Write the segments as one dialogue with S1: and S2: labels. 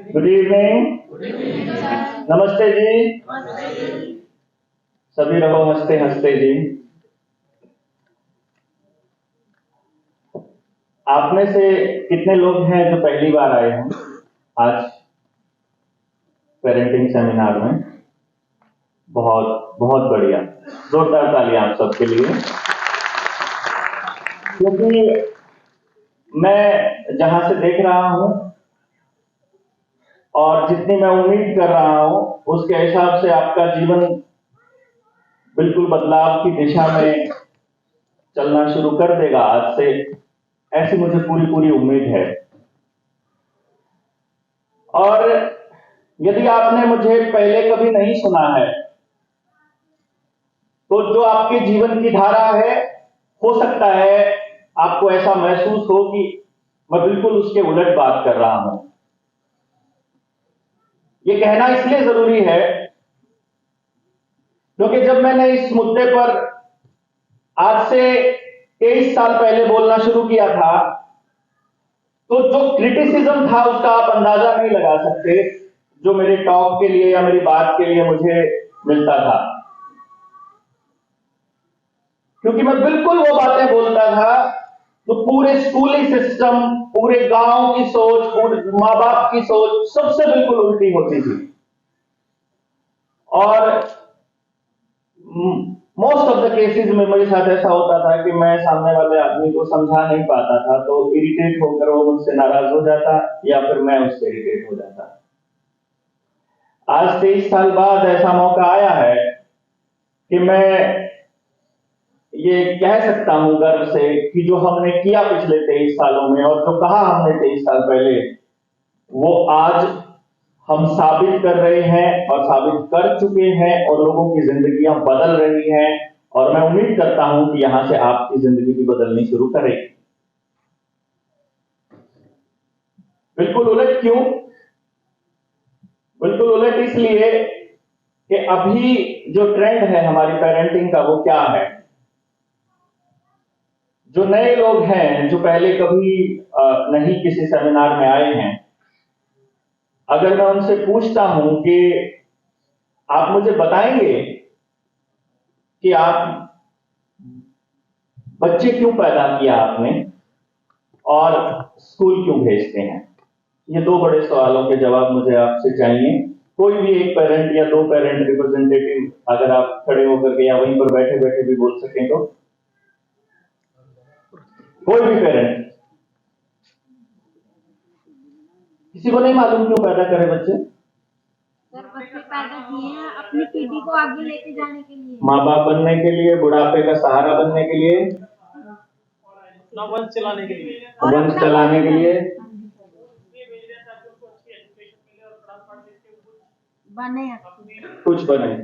S1: Good evening. नमस्ते जी। सभी रहो हंसते हंसते जी। आप में से कितने लोग हैं जो पहली बार आए हैं आज पेरेंटिंग सेमिनार में? बहुत बहुत बढ़िया, जोरदार तालियां आप सबके लिए। क्योंकि मैं जहां से देख रहा हूं और जितनी मैं उम्मीद कर रहा हूं उसके हिसाब से आपका जीवन बिल्कुल बदलाव की दिशा में चलना शुरू कर देगा आज से, ऐसी मुझे पूरी पूरी उम्मीद है। और यदि आपने मुझे पहले कभी नहीं सुना है तो जो आपके जीवन की धारा है, हो सकता है आपको ऐसा महसूस हो कि मैं बिल्कुल उसके उलट बात कर रहा हूं। यह कहना इसलिए जरूरी है क्योंकि जब मैंने इस मुद्दे पर आज से 23 साल पहले बोलना शुरू किया था तो जो क्रिटिसिज्म था उसका आप अंदाजा नहीं लगा सकते जो मेरे टॉक के लिए या मेरी बात के लिए मुझे मिलता था, क्योंकि मैं बिल्कुल वो बातें बोलता था तो पूरे स्कूली सिस्टम, पूरे गांव की सोच, पूरे माँ बाप की सोच सबसे बिल्कुल उल्टी होती थी। और मोस्ट ऑफ द केसेस में मेरे साथ ऐसा होता था कि मैं सामने वाले आदमी को समझा नहीं पाता था, तो इरिटेट होकर वो मुझसे नाराज हो जाता या फिर मैं उससे इरिटेट हो जाता। आज 23 साल बाद ऐसा मौका आया है कि मैं ये कह सकता हूं गर्व से कि जो हमने किया पिछले 23 सालों में और जो कहा हमने 23 साल पहले, वो आज हम साबित कर रहे हैं और साबित कर चुके हैं और लोगों की जिंदगियां बदल रही हैं। और मैं उम्मीद करता हूं कि यहां से आपकी जिंदगी भी बदलनी शुरू करेगी। बिल्कुल उलट क्यों? बिल्कुल उलट इसलिए कि अभी जो ट्रेंड है हमारी पेरेंटिंग का वो क्या है। जो नए लोग हैं जो पहले कभी नहीं किसी सेमिनार में आए हैं, अगर मैं उनसे पूछता हूं कि आप मुझे बताएंगे कि आप बच्चे क्यों पैदा किया आपने और स्कूल क्यों भेजते हैं, ये दो बड़े सवालों के जवाब मुझे आपसे चाहिए। कोई भी एक पेरेंट या दो पेरेंट रिप्रेजेंटेटिव अगर आप खड़े होकर के या वहीं पर बैठे बैठे भी बोल सकें तो। कोई भी पेरेंट, किसी को नहीं मालूम क्यों पैदा करे बच्चे?
S2: बच्चे पैदा किए हैं अपनी पीढ़ी को आगे लेके जाने के लिए,
S1: माँ बाप बनने के लिए, बुढ़ापे का सहारा बनने के लिए,
S3: वंश चलाने के लिए,
S1: वंश चलाने के लिए,
S2: बने
S1: कुछ बने।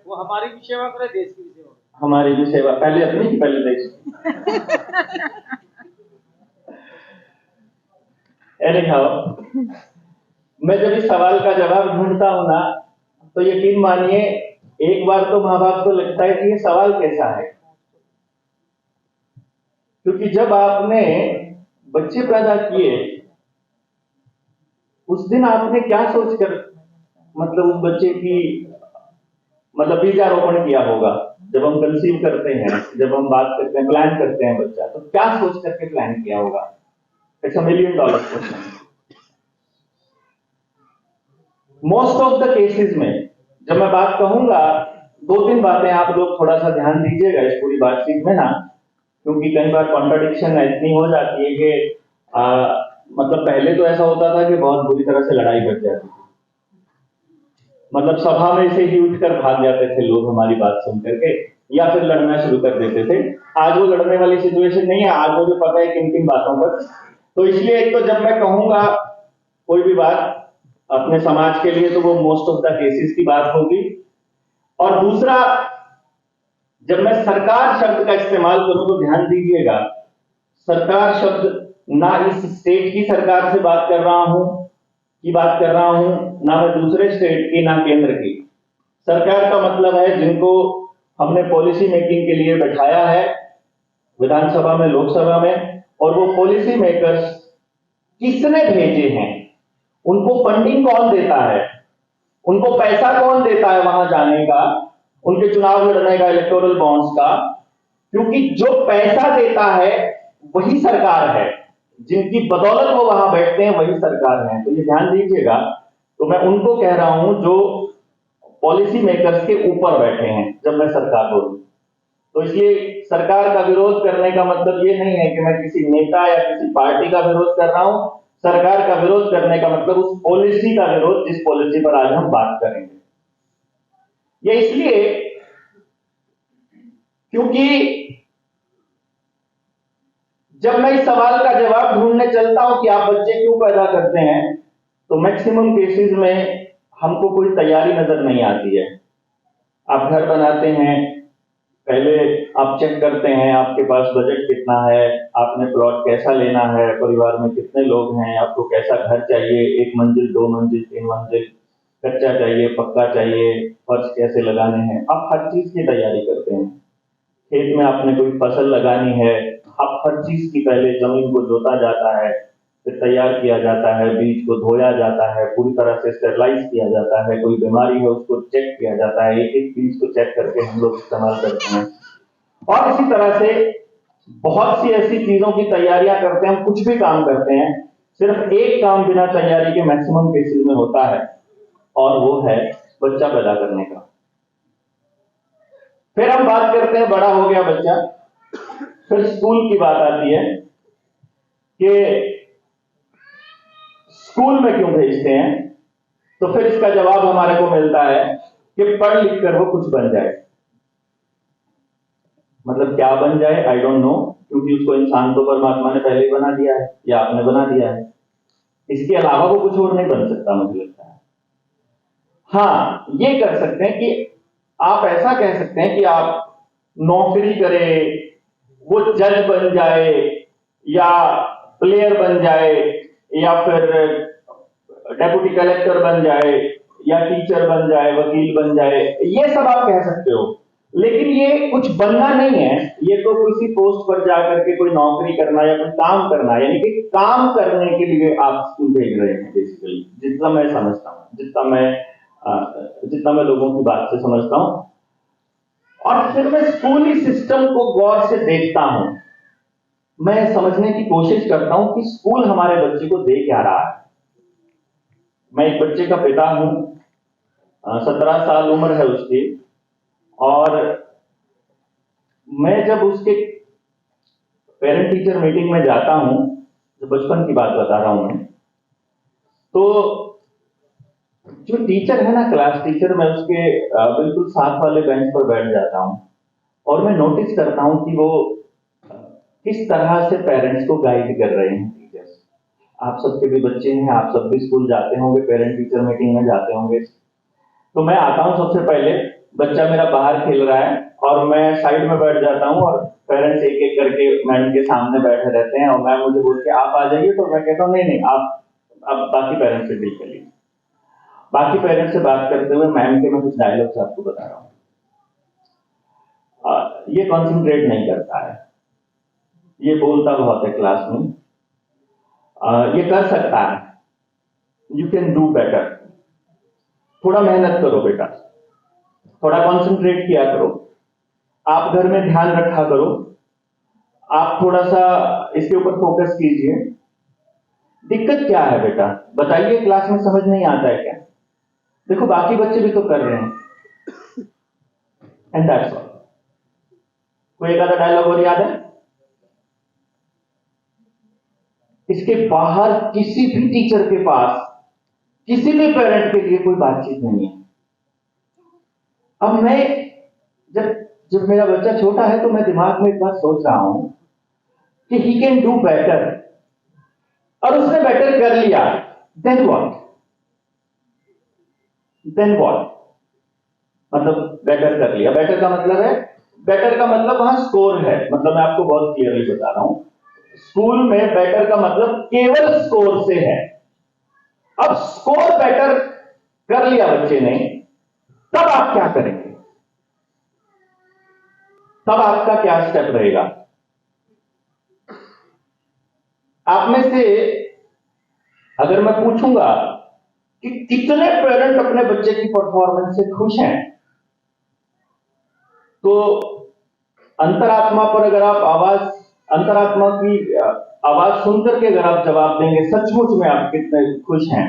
S3: वो हमारी भी सेवा करे, देश की भी सेवा।
S1: हमारी भी सेवा, पहले अपनी की पहले देश की। मैं जब इस सवाल का जवाब ढूंढता हूं ना तो यकीन मानिए एक बार तो माँ बाप को लगता है कि ये सवाल कैसा है, क्योंकि जब आपने बच्चे पैदा किए उस दिन आपने क्या सोचकर मतलब उस बच्चे की मतलब बीजारोपण किया होगा। जब हम कंसीव करते हैं, जब हम बात करते हैं, प्लान करते हैं बच्चा, तो क्या सोच करके प्लान किया होगा? It's $1 million question. Most of the cases में जब मैं बात कहूंगा, दो तीन बातें आप लोग थोड़ा सा ध्यान दीजिएगा इस पूरी बातचीत में ना, क्योंकि कई बार कॉन्ट्रडिक्शन इतनी हो जाती है कि मतलब पहले तो ऐसा होता था कि बहुत बुरी तरह से लड़ाई बढ़ जाती थी, मतलब सभा में से ही उठकर भाग जाते थे लोग हमारी बात सुन करके या फिर लड़ना शुरू कर देते थे। आज वो लड़ने वाली सिचुएशन नहीं है, आज मुझे पता है किन किन बातों पर। तो इसलिए एक तो जब मैं कहूंगा कोई भी बात अपने समाज के लिए तो वो मोस्ट ऑफ द केसेस की बात होगी। और दूसरा, जब मैं सरकार शब्द का इस्तेमाल करूं तो ध्यान दीजिएगा, सरकार शब्द ना इस स्टेट की सरकार से बात कर रहा हूं ना मैं दूसरे स्टेट की ना केंद्र की। सरकार का मतलब है जिनको हमने पॉलिसी मेकिंग के लिए बैठाया है विधानसभा में, लोकसभा में, और वो पॉलिसी मेकर्स किसने भेजे हैं उनको फंडिंग कौन देता है, उनको पैसा कौन देता है वहां जाने का, उनके चुनाव लड़ने का, इलेक्टोरल बॉन्ड्स का। क्योंकि जो पैसा देता है वही सरकार है, जिनकी बदौलत वो वहां बैठते हैं वही सरकार है। तो ये ध्यान दीजिएगा। तो मैं उनको कह रहा हूं जो पॉलिसी मेकर्स के ऊपर बैठे हैं, जब मैं सरकार बोलूं तो इसलिए सरकार का विरोध करने का मतलब ये नहीं है कि मैं किसी नेता या किसी पार्टी का विरोध कर रहा हूं। सरकार का विरोध करने का मतलब उस पॉलिसी का विरोध जिस पॉलिसी पर आज हम बात करेंगे। ये इसलिए क्योंकि जब मैं इस सवाल का जवाब ढूंढने चलता हूं कि आप बच्चे क्यों पैदा करते हैं, तो मैक्सिमम केसेस में हमको कोई तैयारी नजर नहीं आती है। आप घर बनाते हैं, पहले आप चेक करते हैं आपके पास बजट कितना है, आपने प्लॉट कैसा लेना है, परिवार में कितने लोग हैं, आपको कैसा घर चाहिए, 1 मंजिल 2 मंजिल 3 मंजिल, कच्चा चाहिए पक्का चाहिए, फर्श कैसे लगाने हैं, आप हर चीज की तैयारी करते हैं। खेत में आपने कोई फसल लगानी है, आप हर चीज की पहले जमीन को जोता जाता है, फिर तैयार किया जाता है, बीज को धोया जाता है, पूरी तरह से स्टेरलाइज किया जाता है, कोई बीमारी है उसको चेक किया जाता है, एक एक बीज को चेक करके हम लोग इस्तेमाल करते हैं। और इसी तरह से बहुत सी ऐसी चीजों की तैयारियां करते हैं। हम कुछ भी काम करते हैं, सिर्फ एक काम बिना तैयारी के मैक्सिमम केसेस में होता है, और वो है बच्चा पैदा करने का। फिर हम बात करते हैं, बड़ा हो गया बच्चा, फिर स्कूल की बात आती है कि स्कूल में क्यों भेजते हैं। तो फिर इसका जवाब हमारे को मिलता है कि पढ़ लिख कर वो कुछ बन जाए। मतलब क्या बन जाए, आई डोंट नो, क्योंकि उसको इंसान तो परमात्मा ने पहले ही बना दिया है या आपने बना दिया है। इसके अलावा वो कुछ और नहीं बन सकता, मुझे लगता है। हाँ, ये कर सकते हैं कि आप ऐसा कह सकते हैं कि आप नौकरी करें, वो जज बन जाए या प्लेयर बन जाए या फिर डेप्यूटी कलेक्टर बन जाए या टीचर बन जाए, वकील बन जाए, ये सब आप कह सकते हो। लेकिन ये कुछ बनना नहीं है, ये तो किसी पोस्ट पर जाकर के कोई नौकरी करना या कोई काम करना, यानी कि काम करने के लिए आप स्कूल भेज रहे हैं बेसिकली, जितना मैं समझता हूं, जितना मैं लोगों की बात से समझता हूं। और फिर मैं स्कूली सिस्टम को गौर से देखता हूं, मैं समझने की कोशिश करता हूं कि स्कूल हमारे बच्चे को दे क्या रहा है। मैं एक बच्चे का पिता हूं, 17 साल उम्र है उसकी, और मैं जब उसके पेरेंट टीचर मीटिंग में जाता हूं, जो बचपन की बात बता रहा हूं मैं, तो जो टीचर है ना, क्लास टीचर, मैं उसके बिल्कुल साथ वाले बेंच पर बैठ जाता हूं और मैं नोटिस करता हूं कि वो किस तरह से पेरेंट्स को गाइड कर रहे हैं। टीचर्स, आप सबके भी बच्चे हैं, आप सब भी स्कूल जाते होंगे, पेरेंट टीचर मीटिंग में जाते होंगे। तो मैं आता हूं, सबसे पहले बच्चा मेरा बाहर खेल रहा है और मैं साइड में बैठ जाता हूं और पेरेंट्स एक एक करके मैडम के सामने बैठे रहते हैं और मैम मुझे बोलते हैं आप आ जाइए, तो मैं कहता हूं नहीं नहीं, आप बाकी पेरेंट्स से डील करिए। बाकी पेरेंट्स से बात करते हुए मैम के मैं कुछ डायलॉग्स आपको बता रहा हूं। ये कॉन्सेंट्रेट नहीं करता है, ये बोलता बहुत है क्लास में, ये कर सकता है, यू कैन डू बेटर, थोड़ा मेहनत करो बेटा, थोड़ा कॉन्सेंट्रेट किया करो, आप घर में ध्यान रखा करो, आप थोड़ा सा इसके ऊपर फोकस कीजिए। दिक्कत क्या है बेटा, बताइए, क्लास में समझ नहीं आता है क्या? देखो बाकी बच्चे भी तो कर रहे हैं, एंड दैट्स ऑल। कोई एक आधा डायलॉग और याद है? इसके बाहर किसी भी टीचर के पास, किसी भी पेरेंट के लिए कोई बातचीत नहीं है। अब मैं जब मेरा बच्चा छोटा है तो मैं दिमाग में एक बात सोच रहा हूं कि ही कैन डू बेटर, और उसने बेटर कर लिया, देन व्हाट? देन व्हाट मतलब बेटर कर लिया, बेटर का मतलब है, बेटर का मतलब वहां स्कोर है। मतलब मैं आपको बहुत क्लियरली बता रहा हूं, स्कूल में बेटर का मतलब केवल स्कोर से है। अब स्कोर बेटर कर लिया बच्चे ने, तब आप क्या करेंगे? तब आपका क्या स्टेप रहेगा? आप में से अगर मैं पूछूंगा कि कितने पेरेंट अपने बच्चे की परफॉर्मेंस से खुश हैं। तो अंतरात्मा पर अगर आप अंतरात्मा की आवाज सुनकर के अगर आप जवाब देंगे सचमुच में आप कितने खुश हैं,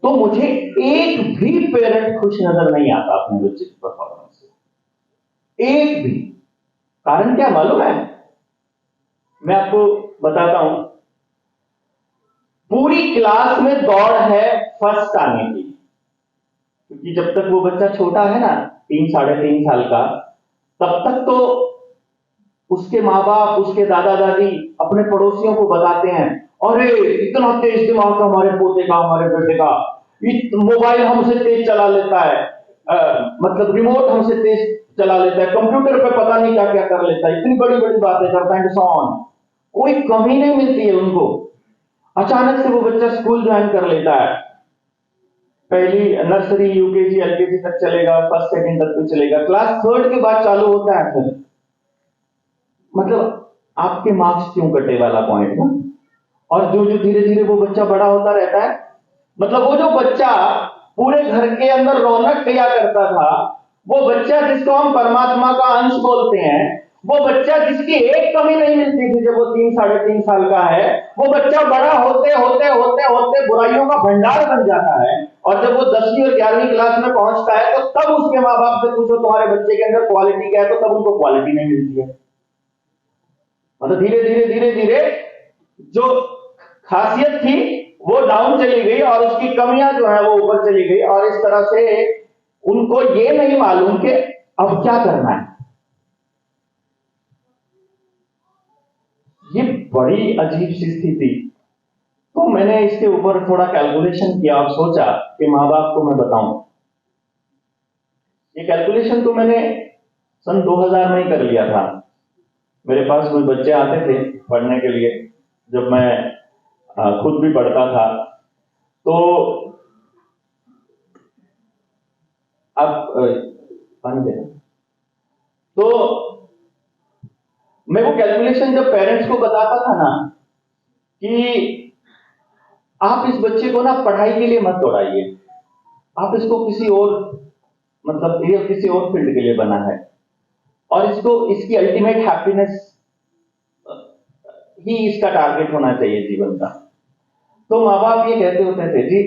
S1: तो मुझे एक भी पेरेंट खुश नजर नहीं आता अपने बच्चे की परफॉर्मेंस से, एक भी। कारण क्या मालूम है? मैं आपको बताता हूं। पूरी क्लास में दौड़ है फर्स्ट आने की, क्योंकि जब तक वो बच्चा छोटा है ना, 3-3.5 साल का, तब तक तो उसके माँ बाप, उसके दादा दादी अपने पड़ोसियों को बताते हैं, अरे इतना तेज दिमाग का हमारे पोते का, हमारे बेटे का, मोबाइल हमसे तेज चला लेता है, मतलब रिमोट हमसे तेज चला लेता है, कंप्यूटर पे पता नहीं क्या क्या कर लेता है, इतनी बड़ी बड़ी बातें करता है, कोई कमी नहीं मिलती है उनको। अचानक से वो बच्चा स्कूल ज्वाइन कर लेता है, पहली नर्सरी, यूकेजी, एलकेजी तक चलेगा, फर्स्ट सेकंड तक भी चलेगा, क्लास 3 के बाद चालू होता है फिर मतलब आपके मार्क्स क्यों कटे वाला पॉइंट ना। और जो जो धीरे धीरे वो बच्चा बड़ा होता रहता है, मतलब वो जो बच्चा पूरे घर के अंदर रौनक किया करता था, वो बच्चा जिसको हम परमात्मा का अंश बोलते हैं, वो बच्चा जिसकी एक कमी नहीं मिलती थी जब वो 3-3.5 साल का है, वो बच्चा बड़ा होते होते होते होते बुराइयों का भंडार बन जाता है। और जब वो 10वीं और 11वीं क्लास में पहुंचता है, तो तब उसके माँ बाप से पूछो तुम्हारे बच्चे के अंदर क्वालिटी क्या है, तो तब उनको क्वालिटी नहीं मिलती है। मतलब धीरे धीरे धीरे धीरे जो खासियत थी वो डाउन चली गई और उसकी कमियां जो है वो ऊपर चली गई, और इस तरह से उनको ये नहीं मालूम कि अब क्या करना है। ये बड़ी अजीब सी स्थिति। तो मैंने इसके ऊपर थोड़ा कैलकुलेशन किया और सोचा कि माँ बाप को मैं बताऊं। ये कैलकुलेशन तो मैंने सन 2000 में ही कर लिया था। मेरे पास कोई बच्चे आते थे पढ़ने के लिए, जब मैं खुद भी पढ़ता था, तो आप पानी देना। तो मैं वो कैलकुलेशन जब पेरेंट्स को बताता था ना कि आप इस बच्चे को ना पढ़ाई के लिए मत दौड़ाइए, आप इसको किसी और मतलब ये किसी और फील्ड के लिए बना है, और इसको इसकी अल्टीमेट हैप्पीनेस ही इसका टारगेट होना चाहिए जीवन का। तो माँ बाप ये कहते होते थे, जी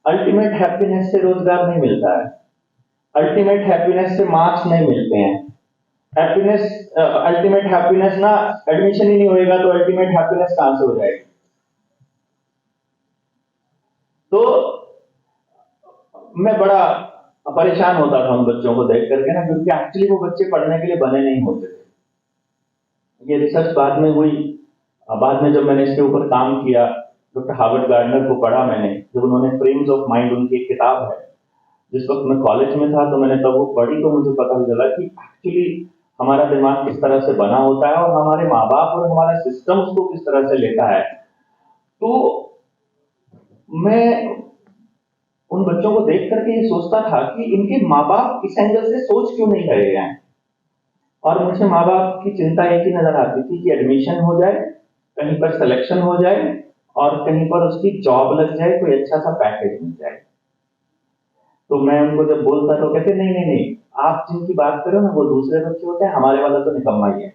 S1: अल्टीमेट हैप्पीनेस से रोजगार नहीं मिलता है, अल्टीमेट हैप्पीनेस से मार्क्स नहीं मिलते हैं, अल्टीमेट हैप्पीनेस ना एडमिशन ही नहीं होएगा तो अल्टीमेट हैप्पीनेस कहां से हो जाएगी। तो मैं बड़ा परेशान होता था उन बच्चों को देख करके ना, क्योंकि एक्चुअली वो बच्चे पढ़ने के लिए बने नहीं होते थे। ये रिसर्च बाद में हुई, बाद में जब मैंने इसके ऊपर काम किया, डॉक्टर हार्वर्ड गार्डनर को पढ़ा मैंने, जब उन्होंने फ्रेम्स ऑफ माइंड, उनकी एक किताब है, जिस वक्त मैं कॉलेज में था तो मैंने तब वो पढ़ी, तो मुझे पता चला कि एक्चुअली हमारा दिमाग किस तरह से बना होता है और हमारे माँ बाप और हमारा सिस्टम उसको किस तरह से लेता है। तो मैं उन बच्चों को देख करके ये सोचता था कि इनके माँ बाप इस एंगल से सोच क्यों नहीं रहे हैं। और मुझे माँ बाप की चिंता एक ही नजर आती थी कि एडमिशन हो जाए, कहीं पर सिलेक्शन हो जाए और कहीं पर उसकी जॉब लग जाए, कोई अच्छा सा पैकेज मिल जाए। तो मैं उनको जब बोलता तो कहते नहीं नहीं नहीं, आप जिनकी बात करो ना वो दूसरे बच्चे होते हैं, हमारे वाला तो निकम्मा ही है।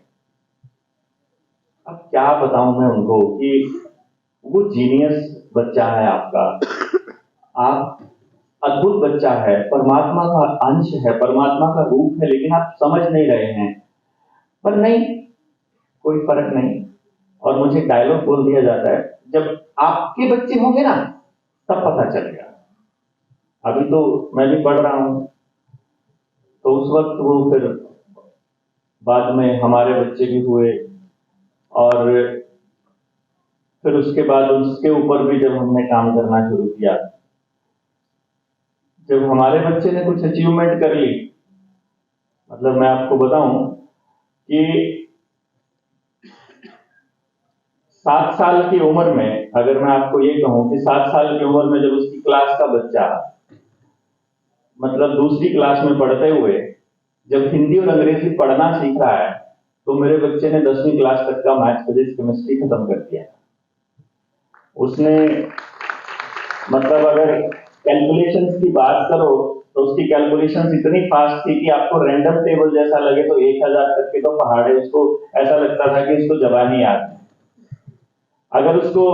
S1: अब क्या बताऊं मैं उनको कि वो जीनियस बच्चा है आपका, आप अद्भुत बच्चा है, परमात्मा का अंश है, परमात्मा का रूप है, लेकिन आप समझ नहीं रहे हैं। पर नहीं, कोई फर्क नहीं। और मुझे डायलॉग बोल दिया जाता है, जब आपके बच्चे होंगे ना तब पता चलेगा। अभी तो मैं भी पढ़ रहा हूं, तो उस वक्त वो फिर बाद में हमारे बच्चे भी हुए, और फिर उसके बाद उसके ऊपर भी जब हमने काम करना शुरू किया, जब हमारे बच्चे ने कुछ अचीवमेंट कर ली, मतलब मैं आपको बताऊं कि 7 साल की उम्र में, अगर मैं आपको ये कहूं कि 7 साल की उम्र में जब उसकी क्लास का बच्चा, मतलब दूसरी क्लास में पढ़ते हुए जब हिंदी और अंग्रेजी पढ़ना सीख रहा है, तो मेरे बच्चे ने 10वीं क्लास तक का मैथ्स, फिजिक्स, केमिस्ट्री खत्म कर दिया। उसने मतलब अगर कैलकुलेशंस की बात करो तो उसकी कैलकुलेशंस इतनी फास्ट थी कि आपको रैंडम टेबल जैसा लगे तो 1000 तक के तो पहाड़ है, उसको ऐसा लगता था कि उसको जबानी याद है। अगर उसको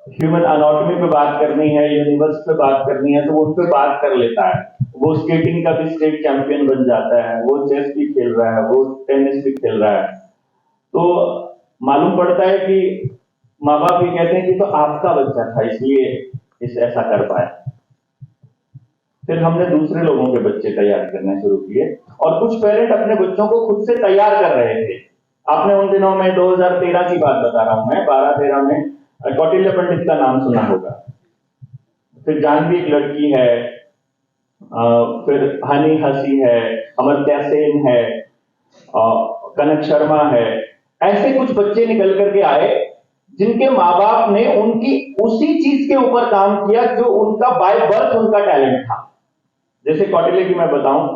S1: ह्यूमन अनाटॉमी पे बात करनी है, यूनिवर्स पे बात करनी है, तो वो उन पे बात कर लेता है। वो स्केटिंग का भी स्टेट चैंपियन बन जाता है, वो चेस भी खेल रहा है, वो टेनिस भी खेल रहा है। तो मालूम पड़ता है कि माँ बाप ये कहते हैं कि तो आपका बच्चा था इसलिए इस ऐसा कर पाया। फिर हमने दूसरे लोगों के बच्चे तैयार करने शुरू किए और कुछ पेरेंट अपने बच्चों को खुद से तैयार कर रहे थे। आपने उन दिनों में 2013 की बात बता रहा हूं मैं, 12-13 में कौटिल्य पंडित का नाम सुना होगा। फिर जानवी एक लड़की है, फिर हनी हसी है, अमर्त्या सेन है, कनक शर्मा है। ऐसे कुछ बच्चे निकल करके आए जिनके माँ बाप ने उनकी उसी चीज के ऊपर काम किया जो उनका बाय बर्थ उनका टैलेंट था। जैसे कौटिल्य की मैं बताऊं,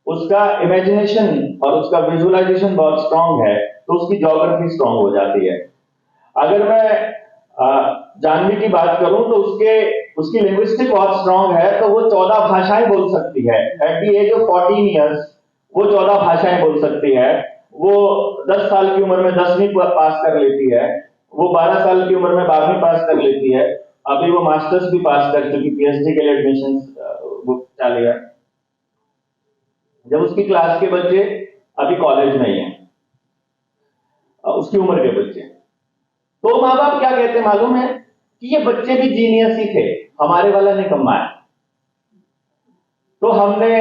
S1: उसका इमेजिनेशन और उसका विजुअलाइजेशन बहुत स्ट्रांग है, तो उसकी ज्योग्राफी स्ट्रांग हो जाती है। अगर मैं जानवी की बात करूं तो उसकी लिंग्विस्टिक बहुत स्ट्रांग है, तो वो 14 भाषाएं बोल सकती है। At the age of 14 years वो 14 भाषाएं बोल सकती है। वो 10 साल की उम्र में 10वीं पास कर लेती है, वो 12 साल की उम्र में 12वीं पास कर लेती है। अभी वो मास्टर्स भी पास कर चुकी, पीएचडी के लिए एडमिशन वो चालू है। जब उसकी क्लास के बच्चे अभी कॉलेज में ही हैं, उसकी उम्र के बच्चे, तो माँ बाप क्या कहते मालूम है कि ये बच्चे भी जीनियस ही थे, हमारे वाला निकम्मा है। तो हमने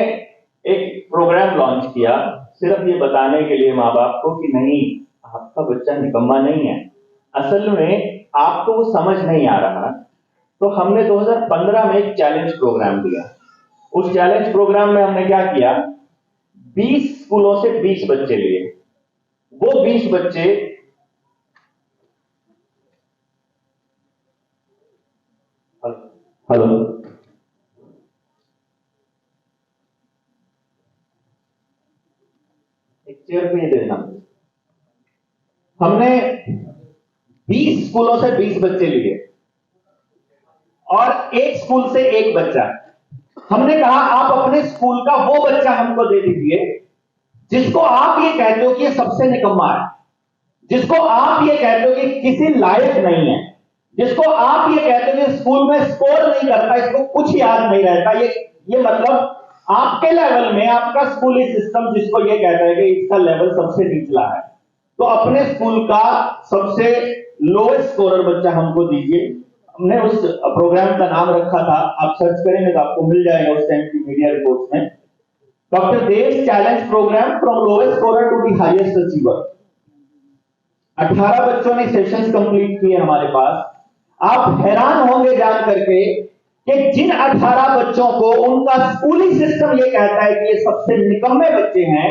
S1: एक प्रोग्राम लॉन्च किया सिर्फ ये बताने के लिए माँ बाप को कि नहीं, आपका बच्चा निकम्मा नहीं है, असल में आपको वो समझ नहीं आ रहा। तो हमने 2015 में एक चैलेंज प्रोग्राम दिया। उस चैलेंज प्रोग्राम में हमने क्या किया, 20 स्कूलों से 20 बच्चे लिए। वो 20 बच्चे हेलो एक चेयर पे देना। हमने 20 स्कूलों से 20 बच्चे लिए और एक स्कूल से एक बच्चा। हमने कहा आप अपने स्कूल का वो बच्चा हमको दे दीजिए जिसको आप ये कहते हो कि ये सबसे निकम्मा है, जिसको आप ये कहते हो कि किसी लायक नहीं है, जिसको आप ये कहते हो कि स्कूल में स्कोर नहीं करता, इसको कुछ याद नहीं रहता। ये मतलब आपके लेवल में आपका स्कूली सिस्टम जिसको ये कहता है कि इसका लेवल सबसे निचला है, तो अपने स्कूल का सबसे लोएस्ट स्कोरर बच्चा हमको दीजिए। हमने उस प्रोग्राम का नाम रखा था, आप सर्च करेंगे तो आपको मिल जाएगा उस टाइम की मीडिया रिपोर्ट्स में, doctor Dev challenge programme from lowest scorer to the highest achiever. 18 बच्चों ने सेशंस कंप्लीट किए हमारे पास। आप हैरान होंगे जान करके कि जिन 18 बच्चों को उनका स्कूली सिस्टम ये कहता है कि ये सबसे निकम्मे बच्चे हैं,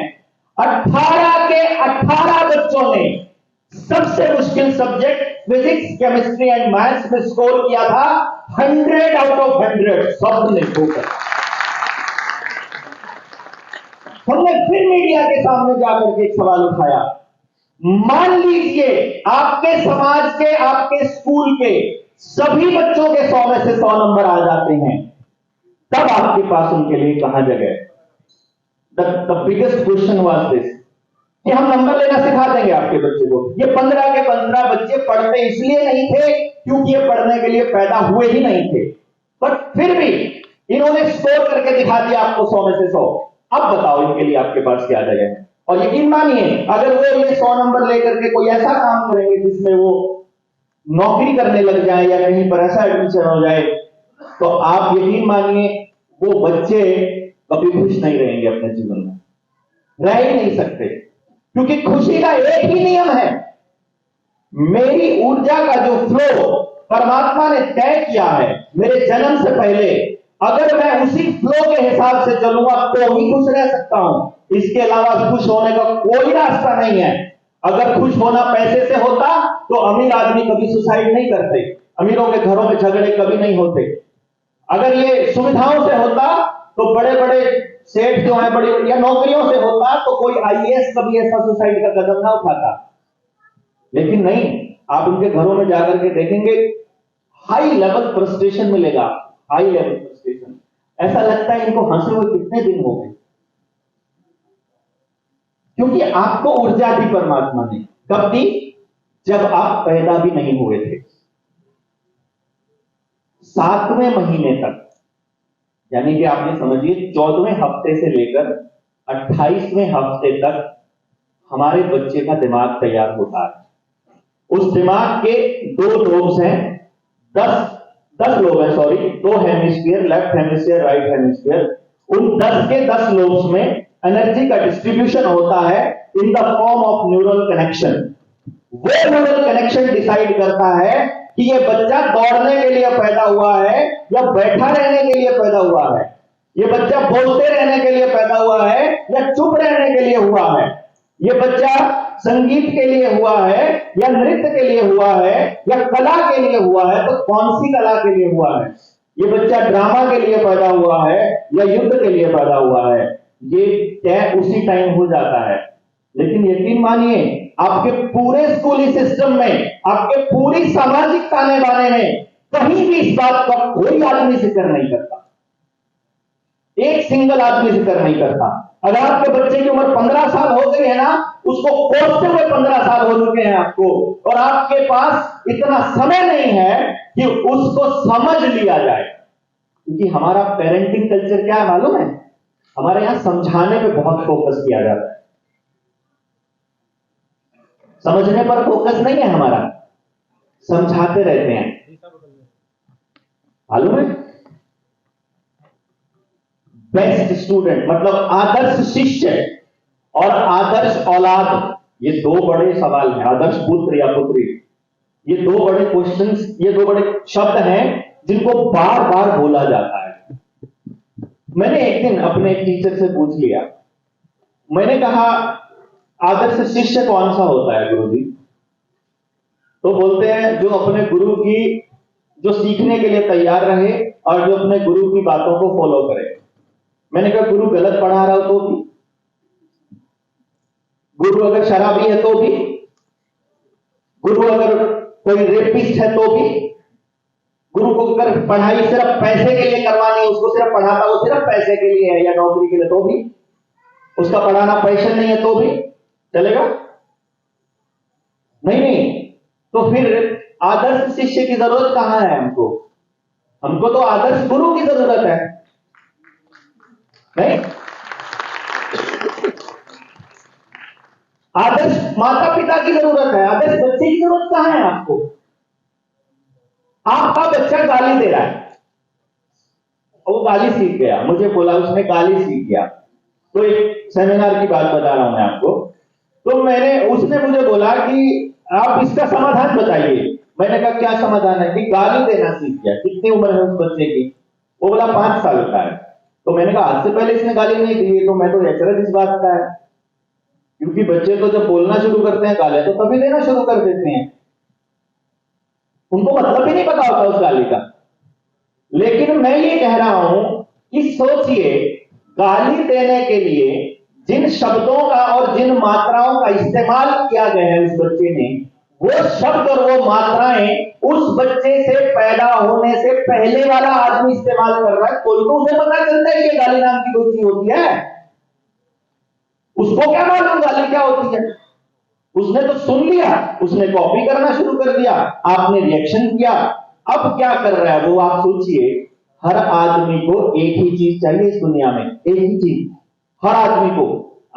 S1: 18 के 18 बच्चों ने सबसे मुश्किल subject physics, chemistry and maths में स्कोर किया था 100 आउट ऑफ 100, सबने ठोकर। हमने फिर मीडिया के सामने जाकर के एक सवाल उठाया, मान लीजिए आपके समाज के, आपके स्कूल के सभी बच्चों के 100 में से 100 नंबर आ जाते हैं, तब आपके पास उनके लिए कहां जगह? The biggest question was this कि हम नंबर लेना सिखा देंगे आपके बच्चे को। ये 15 के 15 बच्चे पढ़ते इसलिए नहीं थे क्योंकि ये पढ़ने के लिए पैदा हुए ही नहीं थे, पर फिर भी इन्होंने स्कोर करके दिखा दिया आपको 100 में से 100। अब बताओ इनके लिए आपके पास क्या जगह है? और यकीन मानिए अगर वो ये 100 नंबर लेकर के कोई ऐसा काम करेंगे जिसमें वो नौकरी करने लग जाए या कहीं पर ऐसा एडमिशन हो जाए, तो आप यकीन मानिए वो बच्चे कभी खुश नहीं रहेंगे अपने जीवन में, रह ही नहीं सकते। क्योंकि खुशी का एक ही नियम है, मेरी ऊर्जा का जो फ्लो परमात्मा ने तय किया है मेरे जन्म से पहले, अगर मैं उसी फ्लो के हिसाब से चलूंगा तो ही खुश रह सकता हूं। इसके अलावा खुश होने का कोई रास्ता नहीं है। अगर खुश होना पैसे से होता तो अमीर आदमी कभी सुसाइड नहीं करते, अमीरों के घरों में झगड़े कभी नहीं होते। अगर ये सुविधाओं से होता तो बड़े बड़े सेठ जो है बड़ी बड़ी नौकरियों से होता तो कोई आईएएस कभी ऐसा सुसाइड का कदम ना उठाता। लेकिन नहीं, आप उनके घरों में जाकर के देखेंगे हाई लेवल फ्रस्ट्रेशन मिलेगा, हाई लेवल फ्रस्ट्रेशन। ऐसा लगता है इनको हंसे हुए कितने दिन हो गए, क्योंकि आपको ऊर्जा दी परमात्मा ने। कब दी? जब आप पैदा भी नहीं हुए थे। 7वें महीने तक, यानी कि आप ये समझिए 14वें हफ्ते से लेकर 28वें हफ्ते तक हमारे बच्चे का दिमाग तैयार होता है। उस दिमाग के 2 लोब्स हैं, 10 लोब है, sorry, 2 hemisphere, left hemisphere, right hemisphere. उन 10 के 10 लोब्स में एनर्जी का डिस्ट्रीब्यूशन होता है in the form of neural connection. वो न्यूरल कनेक्शन डिसाइड करता है कि ये बच्चा दौड़ने के लिए पैदा हुआ है या बैठा रहने के लिए पैदा हुआ है, ये बच्चा बोलते रहने के लिए पैदा हुआ है या चुप रहने के लिए हुआ है, ये बच्चा संगीत के लिए हुआ है या नृत्य के लिए हुआ है या कला के लिए हुआ है, तो कौन सी कला के लिए हुआ है, ये बच्चा ड्रामा के लिए पैदा हुआ है या युद्ध के लिए पैदा हुआ है, ये तय उसी टाइम हो जाता है। लेकिन यकीन मानिए, आपके पूरे स्कूली सिस्टम में, आपके पूरी सामाजिक ताने बाने में कहीं भी इस बात का कोई आदमी जिक्र नहीं करता, एक सिंगल आदमी जिक्र नहीं करता। अगर आपके बच्चे की उम्र 15 साल हो गई है ना, उसको कोसते हुए 15 साल हो चुके हैं आपको, और आपके पास इतना समय नहीं है कि उसको समझ लिया जाए। क्योंकि हमारा पेरेंटिंग कल्चर क्या है मालूम है? हमारे यहां समझाने पे बहुत फोकस किया जाता है, समझने पर फोकस नहीं है हमारा, समझाते रहते हैं, मालूम है? बेस्ट स्टूडेंट मतलब आदर्श शिष्य और आदर्श औलाद, ये 2 बड़े सवाल हैं। आदर्श पुत्र या पुत्री, ये 2 बड़े क्वेश्चंस, ये 2 बड़े शब्द हैं जिनको बार बार बोला जाता है। मैंने एक दिन अपने एक टीचर से पूछ लिया, मैंने कहा आदर्श शिष्य कौन सा होता है गुरुजी? तो बोलते हैं जो अपने गुरु की, जो सीखने के लिए तैयार रहे और जो अपने गुरु की बातों को फॉलो करे। मैंने कहा गुरु गलत पढ़ा रहा हो तो भी, गुरु अगर शराबी है तो भी, गुरु अगर कोई रेपिस्ट है तो भी, गुरु को अगर पढ़ाई सिर्फ पैसे के लिए करवानी है, उसको सिर्फ पढ़ाता वो सिर्फ पैसे के लिए है या नौकरी के लिए तो भी, उसका पढ़ाना पैशन नहीं है तो भी चलेगा? नहीं। तो फिर आदर्श शिष्य की जरूरत कहां है हमको? हमको तो आदर्श गुरु की जरूरत है, नहीं? आदर्श माता पिता की जरूरत है, आदर्श बच्चे की जरूरत कहां है आपको? आपका बच्चा गाली दे रहा है, वो गाली सीख गया, मुझे बोला उसने गाली सीख गया, तो एक सेमिनार की बात बता रहा हूं मैं आपको। तो उसने मुझे बोला कि आप इसका समाधान बताइए। मैंने कहा क्या समाधान है? कि गाली देना सीख गया। कितनी उम्र है उस बच्चे की? वो बोला 5 साल का है। तो मैंने कहा आज से पहले इसने गाली नहीं दी, तो मैं तो अचरज इस बात का है, क्योंकि बच्चे तो जब बोलना शुरू करते हैं गाली तो तभी देना शुरू कर देते हैं, उनको मतलब ही नहीं पता होता उस गाली का। लेकिन मैं ये कह रहा हूं कि सोचिए, गाली देने के लिए जिन शब्दों का और जिन मात्राओं का इस्तेमाल किया गया है उस बच्चे ने, वो शब्द और वो मात्राएं उस बच्चे से पैदा होने से पहले वाला आदमी इस्तेमाल कर रहा है। कोई तो उसे पता चलता है कि गाली नाम की कोई चीज होती है, उसको क्या मालूम गाली क्या होती है? उसने तो सुन लिया, उसने कॉपी करना शुरू कर दिया, आपने रिएक्शन किया, अब क्या कर रहा है वो आप सोचिए। हर आदमी को एक ही चीज चाहिए इस दुनिया में, एक ही चीज, हर आदमी को।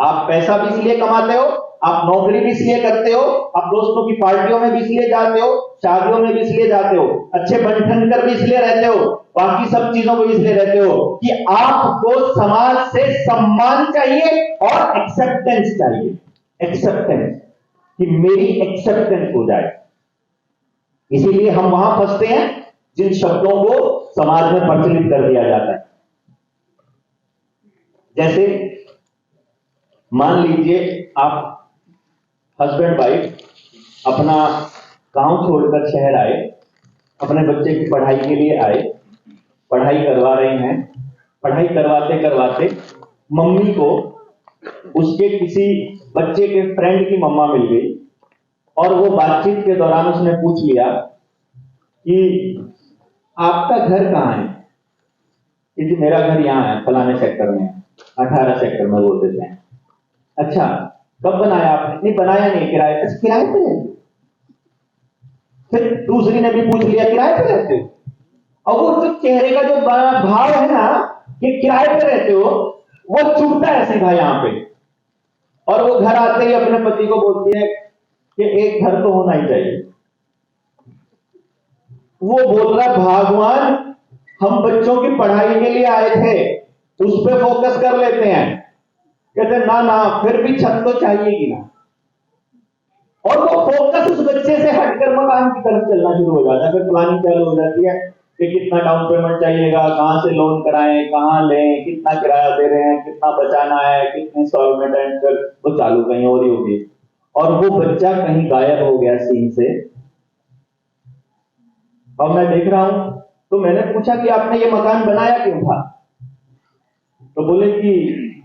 S1: आप पैसा भी इसलिए कमाते हो, आप नौकरी भी इसलिए करते हो, आप दोस्तों की पार्टियों में भी इसलिए जाते हो, शादियों में भी इसलिए जाते हो, अच्छे बन ठन कर भी इसलिए रहते हो, बाकी सब चीजों को इसलिए रहते हो कि आपको समाज से सम्मान चाहिए और एक्सेप्टेंस चाहिए। एक्सेप्टेंस, कि मेरी एक्सेप्टेंस हो जाए। इसीलिए हम वहां फंसते हैं जिन शब्दों को समाज में प्रचलित कर दिया जाता है। जैसे मान लीजिए आप हस्बैंड वाइफ अपना गांव छोड़कर शहर आए, अपने बच्चे की पढ़ाई के लिए आए, पढ़ाई करवा रहे हैं, पढ़ाई करवाते करवाते मम्मी को उसके किसी बच्चे के फ्रेंड की मम्मा मिल गई, और वो बातचीत के दौरान उसने पूछ लिया कि आपका घर कहां है? कि जी मेरा घर यहाँ है, फलाने सेक्टर में, 18 सेक्टर में बोल देते हैं। अच्छा, कब बनाया आपने? नहीं बनाया नहीं, किराए पे। किराए पे रहते हो? फिर दूसरी ने भी पूछ लिया, किराए पे रहते हो? और वो जो चेहरे का जो भाव है ना कि किराए पे रहते हो, वो चुभता है सीधा यहाँ पे। और वो घर आते ही अपने पति को बोलती है कि एक घर तो होना ही चाहिए। वो बोल रहा, भगवान हम बच्चों की पढ़ाई के लिए आए थे, उस पर फोकस कर लेते हैं। कहते ना ना, फिर भी छत तो चाहिए ना। और वो फोकस उस बच्चे से हटकर मकान की तरफ चलना शुरू हो जाता है। फिर प्लानिंग चालू हो जाती है कि कितना डाउन पेमेंट चाहिएगा, कहां से लोन कराएं, कहां लें, कितना किराया दे रहे हैं, कितना बचाना है, कितने इंस्टॉलमेंट है, फिर वो चालू कहीं और ही होगी। और वो बच्चा कहीं गायब हो गया सीन से। और मैं देख रहा हूं, तो मैंने पूछा कि आपने ये मकान बनाया क्यों था? तो बोले कि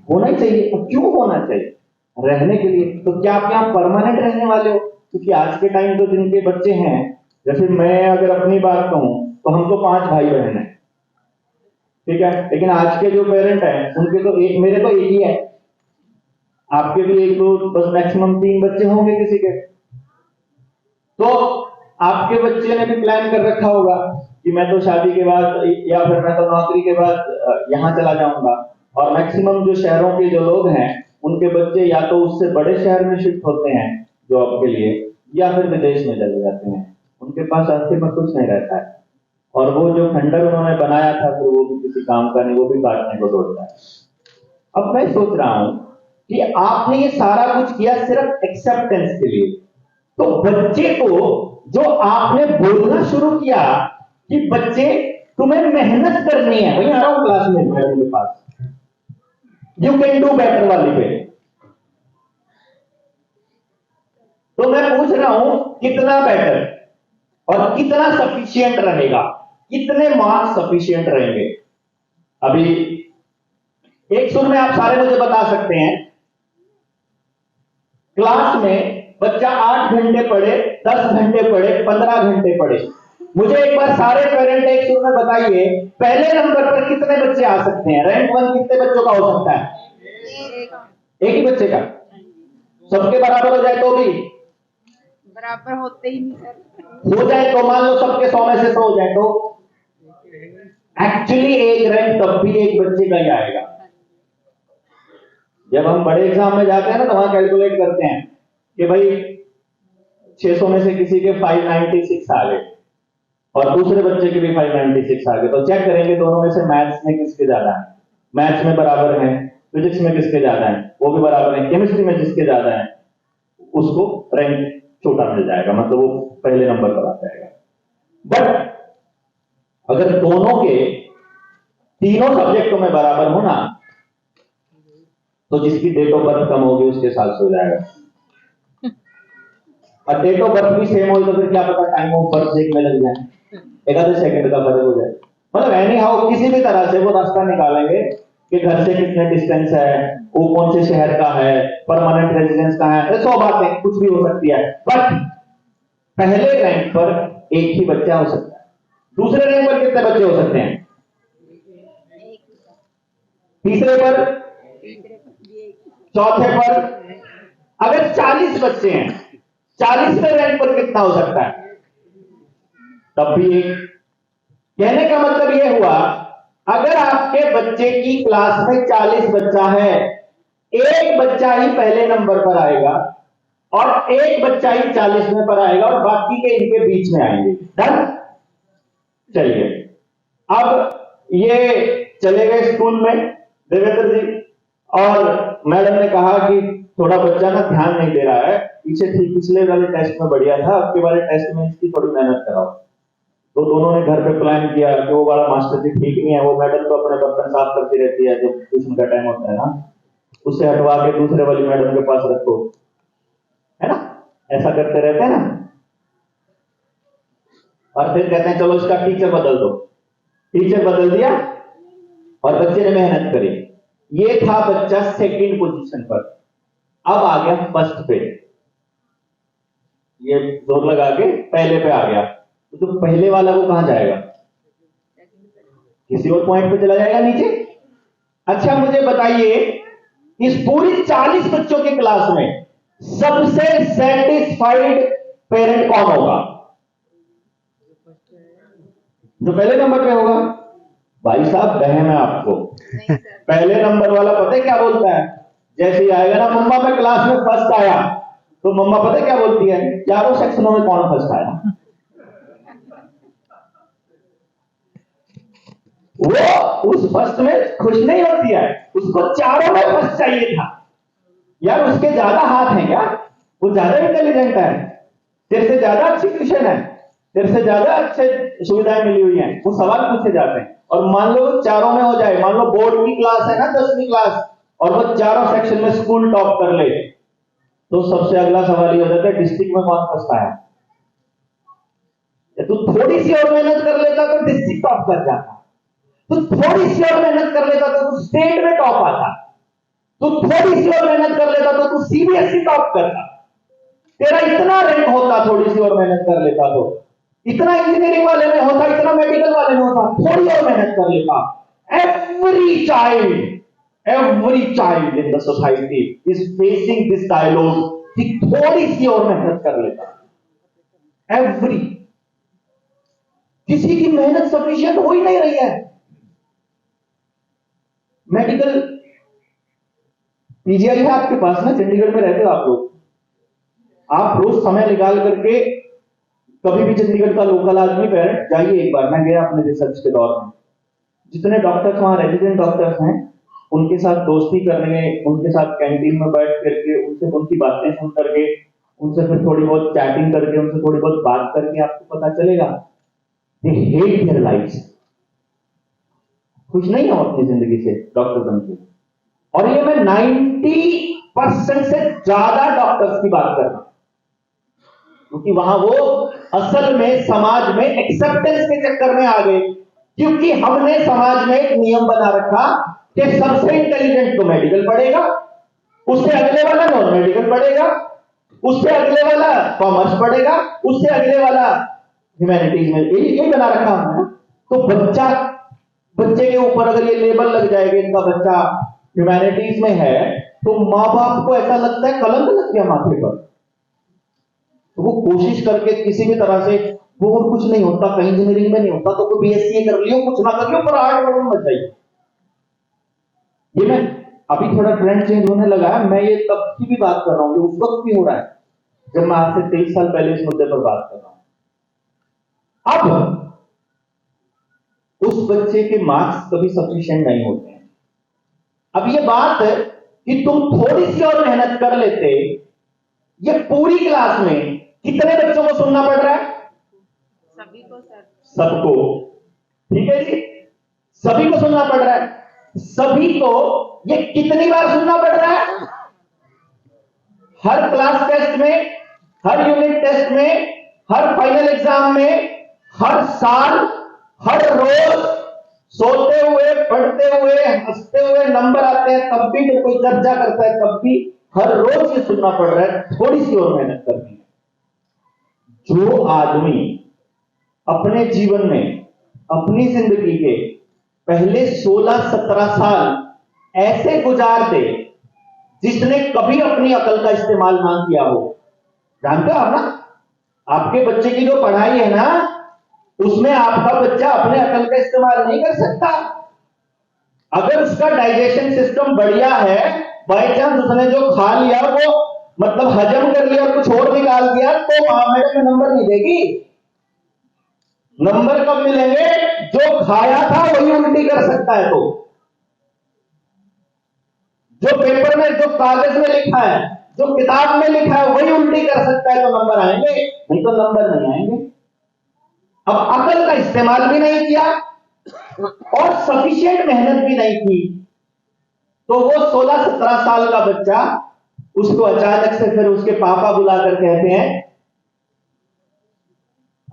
S1: होना ही चाहिए। तो क्यों होना चाहिए? रहने के लिए। तो क्या आप यहाँ परमानेंट रहने वाले हो? क्योंकि आज के टाइम तो जिनके बच्चे हैं, जैसे मैं अगर अपनी बात कहूं तो हम तो 5 भाई बहन हैं, ठीक है, लेकिन आज के जो पेरेंट हैं उनके तो एक, मेरे तो एक ही है, आपके भी एक दो, बस मैक्सिमम 3 बच्चे होंगे किसी के। तो आपके बच्चे ने भी प्लान कर रखा होगा कि मैं तो शादी के बाद या फिर मैं तो नौकरी के बाद यहाँ चला जाऊंगा। और मैक्सिमम जो शहरों के जो लोग हैं, उनके बच्चे या तो उससे बड़े शहर में शिफ्ट होते हैं जॉब के लिए, या फिर विदेश में चले जाते हैं। उनके पास आखिर में कुछ नहीं रहता है। और वो जो खंडर उन्होंने बनाया था, फिर वो भी किसी काम का नहीं, वो भी काटने को दौड़ता है। अब मैं सोच रहा हूं कि आपने ये सारा कुछ किया सिर्फ एक्सेप्टेंस के लिए। तो बच्चे को जो आपने बोलना शुरू किया कि बच्चे तुम्हें मेहनत करनी है, वही आ रहा हूं क्लास में मेरे पास, यू कैन डू बेटर वाली पे, तो मैं पूछ रहा हूं कितना बेटर और कितना सफिशिएंट रहेगा, कितने मार्क्स सफिशिएंट रहेंगे। अभी एक सुर में आप सारे मुझे बता सकते हैं, क्लास में बच्चा 8 घंटे पढ़े, 10 घंटे पढ़े, 15 घंटे पढ़े, मुझे एक बार सारे पेरेंट एक सुर में बताइए, पहले नंबर पर कितने बच्चे आ सकते हैं? रैंक 1 कितने बच्चों का हो सकता है? एक ही बच्चे का। सबके बराबर हो जाए तो भी
S2: बराबर होते ही नहीं सर।
S1: हो जाए तो मान लो सबके 100 में से 100 हो जाए तो एक्चुअली एक रैंक तब भी एक बच्चे का ही आएगा। जब हम बड़े एग्जाम में जाते हैं ना, तो वहां कैलकुलेट करते हैं कि भाई 600 में से किसी के 596 आ गए और दूसरे बच्चे के भी 596 आ गए, तो चेक करेंगे दोनों में से मैथ्स में किसके ज्यादा है। मैथ्स में बराबर है, फिजिक्स में किसके ज्यादा है, वो भी बराबर है, केमिस्ट्री में जिसके ज्यादा है उसको रैंक छोटा मिल जाएगा, मतलब वो पहले नंबर पर आ जाएगा। बट अगर दोनों के तीनों सब्जेक्टों में बराबर हो ना, तो जिसकी डेट ऑफ बर्थ कम होगी उसके साल से हो जाएगा। और डेट ऑफ बर्थ भी सेम हो तो फिर क्या पता टाइम ऑफ बर्थ देखने लग जाए, एक आधे सेकंड का फर्क हो जाए। मतलब एनी हाउ किसी भी तरह से वो रास्ता निकालेंगे कि घर से कितने डिस्टेंस है, वो कौन से शहर का है, परमानेंट रेजिडेंस कहां है, 100 बातें कुछ भी हो सकती है। बट पहले रैंक पर एक ही बच्चा हो सकता है, दूसरे रैंक पर कितने बच्चे हो सकते हैं, तीसरे पर, चौथे पर। अगर 40 बच्चे हैं, 40वें रैंक पर कितना हो सकता है? तब भी एक। कहने का मतलब यह हुआ, अगर आपके बच्चे की क्लास में 40 बच्चा है, एक बच्चा ही पहले नंबर पर आएगा और एक बच्चा ही 40वें पर आएगा और बाकी के इनके बीच में आएंगे। डन? चलिए, अब ये चले गए स्कूल में देवेंद्र जी, और मैडम ने कहा कि थोड़ा बच्चा ना ध्यान नहीं दे रहा है, पीछे ठीक पिछले वाले टेस्ट में बढ़िया था, अब के वाले टेस्ट में इसकी थोड़ी मेहनत कराओ। तो दोनों ने घर पे प्लान किया कि वो वाला मास्टर जी ठीक नहीं है, वो मैडम तो अपने बर्तन साफ करती रहती है जब ट्यूशन का टाइम होता है ना, उससे हटवा के दूसरे वाली मैडम के पास रखो, है ना, ऐसा करते रहते हैं ना। और फिर कहते हैं चलो इसका टीचर बदल दो, टीचर बदल दिया और बच्चे ने मेहनत करी। ये था बच्चा सेकंड पोजीशन पर, अब आ गया फर्स्ट पे, ये जोर लगा के पहले पे आ गया, तो पहले वाला वो कहां जाएगा? किसी और पॉइंट पे चला जाएगा नीचे। अच्छा मुझे बताइए, इस पूरी 40 बच्चों की क्लास में सबसे सेटिस्फाइड पेरेंट कौन होगा? जो पहले नंबर पे होगा। भाई साहब बहम है आपको। पहले नंबर वाला पता है क्या बोलता है? जैसे ही आएगा ना, मम्मा मैं क्लास में फर्स्ट आया, तो मम्मा पता है क्या बोलती है? चारों सेक्शनों में कौन फर्स्ट आया? वो उस फर्स्ट में खुश नहीं होती है, उसको चारों में फर्स्ट चाहिए था। यार उसके ज्यादा हाथ हैं क्या? वो ज्यादा इंटेलिजेंट है, तेरे से ज्यादा अच्छी ट्यूशन है, तेरे से ज्यादा अच्छे सुविधाएं मिली हुई हैं, वो सवाल पूछे जाते हैं। और मान लो चारों में हो जाए, मान लो बोर्ड की क्लास है ना 10वीं क्लास, और वो चारों सेक्शन में स्कूल टॉप कर ले, तो सबसे अगला सवाल ये हो जाता है डिस्ट्रिक्ट में कौन फर्स्ट आया? तू थोड़ी सी और मेहनत कर लेता तो डिस्ट्रिक्ट टॉप कर जाता, तू थोड़ी सी और मेहनत कर लेता तो तू स्टेट में टॉप आता, तू थोड़ी सी और मेहनत कर लेता तो तू सीबीएसई टॉप करता। तेरा इतना रैंक होता थोड़ी सी और मेहनत कर लेता तो, इतना इंजीनियरिंग वाले में होता, इतना मेडिकल वाले में होता, थोड़ी और मेहनत कर लेता। Every child in the society is facing this dialogue कि थोड़ी सी और मेहनत कर लेता। एवरी, किसी की मेहनत सफिशिएंट हो ही नहीं रही है। मेडिकल पीजीआई है आपके पास ना, चंडीगढ़ में रहते हो आप लोग, आप रोज समय निकाल करके कभी भी चंडीगढ़ का लोकल आदमी पेरेंट जाइए एक बार। मैं गया अपने रिसर्च के दौर में, जितने डॉक्टर्स वहां रेजिडेंट डॉक्टर्स हैं उनके साथ दोस्ती करने, उनके साथ कैंटीन में बैठ करके उनसे उनकी बातें सुन करके, उनसे फिर थोड़ी बहुत चैटिंग करके, उनसे थोड़ी बहुत बात करके आपको पता चलेगा दे हेट देयर लाइफ, खुश नहीं हो अपनी जिंदगी से डॉक्टर बनके। और ये मैं 90% से ज्यादा डॉक्टर्स की बात कर रहा हूं, क्योंकि वहां वो असल में समाज में एक्सेप्टेंस के चक्कर में आ गए, क्योंकि हमने समाज में एक नियम बना रखा कि सबसे इंटेलिजेंट तो मेडिकल पढ़ेगा, उससे अगले वाला नॉन मेडिकल पढ़ेगा, उससे अगले वाला कॉमर्स पढ़ेगा, उससे अगले वाला ह्यूमैनिटीज में, ये बना रखा हमने। तो बच्चे के ऊपर अगर ये लेबल लग जाएगा इनका बच्चा ह्यूमैनिटीज में है, तो माँ बाप को ऐसा लगता है कलंक लग गया माथे पर, तो वो कोशिश करके किसी भी तरह से, वो और कुछ नहीं होता, कहीं इंजीनियरिंग में नहीं होता तो कोई बीएससी कर लियो, कुछ ना कर लियो, पर 8 में मत जाइए। ये मैं अभी थोड़ा ट्रेंड चेंज होने लगा है, मैं ये तब की भी बात कर रहा हूँ, उस वक्त भी हो रहा है जब मैं आज से 23 साल पहले इस मुद्दे पर बात कर रहा हूं। अब उस बच्चे के मार्क्स कभी सफिशिएंट नहीं होते हैं। अब ये बात है कि तुम थोड़ी सी और मेहनत कर लेते, ये पूरी क्लास में कितने बच्चों को सुनना पड़ रहा है?
S2: सभी को सर।
S1: सबको, ठीक है जी, सभी को सुनना पड़ रहा है। सभी को ये कितनी बार सुनना पड़ रहा है? हर क्लास टेस्ट में, हर यूनिट टेस्ट में, हर फाइनल एग्जाम में, हर साल, हर रोज, सोते हुए, पढ़ते हुए, हंसते हुए नंबर आते हैं तब भी, जब कोई चर्चा करता है तब भी, हर रोज ये सुनना पड़ रहा है थोड़ी सी और मेहनत करनी है। जो आदमी अपने जीवन में, अपनी जिंदगी के पहले 16-17 साल ऐसे गुजार दे जिसने कभी अपनी अकल का इस्तेमाल ना किया हो, जानते हो आप ना, आपके बच्चे की जो पढ़ाई है ना, उसमें आपका बच्चा अपने अकल का इस्तेमाल नहीं कर सकता। अगर उसका डाइजेशन सिस्टम बढ़िया है, बाई चांस उसने जो खा लिया वो मतलब हजम कर लिया और कुछ और निकाल दिया, तो मैडम में नंबर नहीं देगी। नंबर कब मिलेंगे? जो खाया था वही उल्टी कर सकता है, तो जो पेपर में, जो कागज में लिखा है, जो किताब में लिखा है वही उल्टी कर सकता है, तो नंबर आएंगे, नहीं तो नंबर नहीं आएंगे। अब अकल का इस्तेमाल भी नहीं किया और सफिशिएंट मेहनत भी नहीं की, तो वो 16-17 साल का बच्चा, उसको अचानक से फिर उसके पापा बुलाकर कहते हैं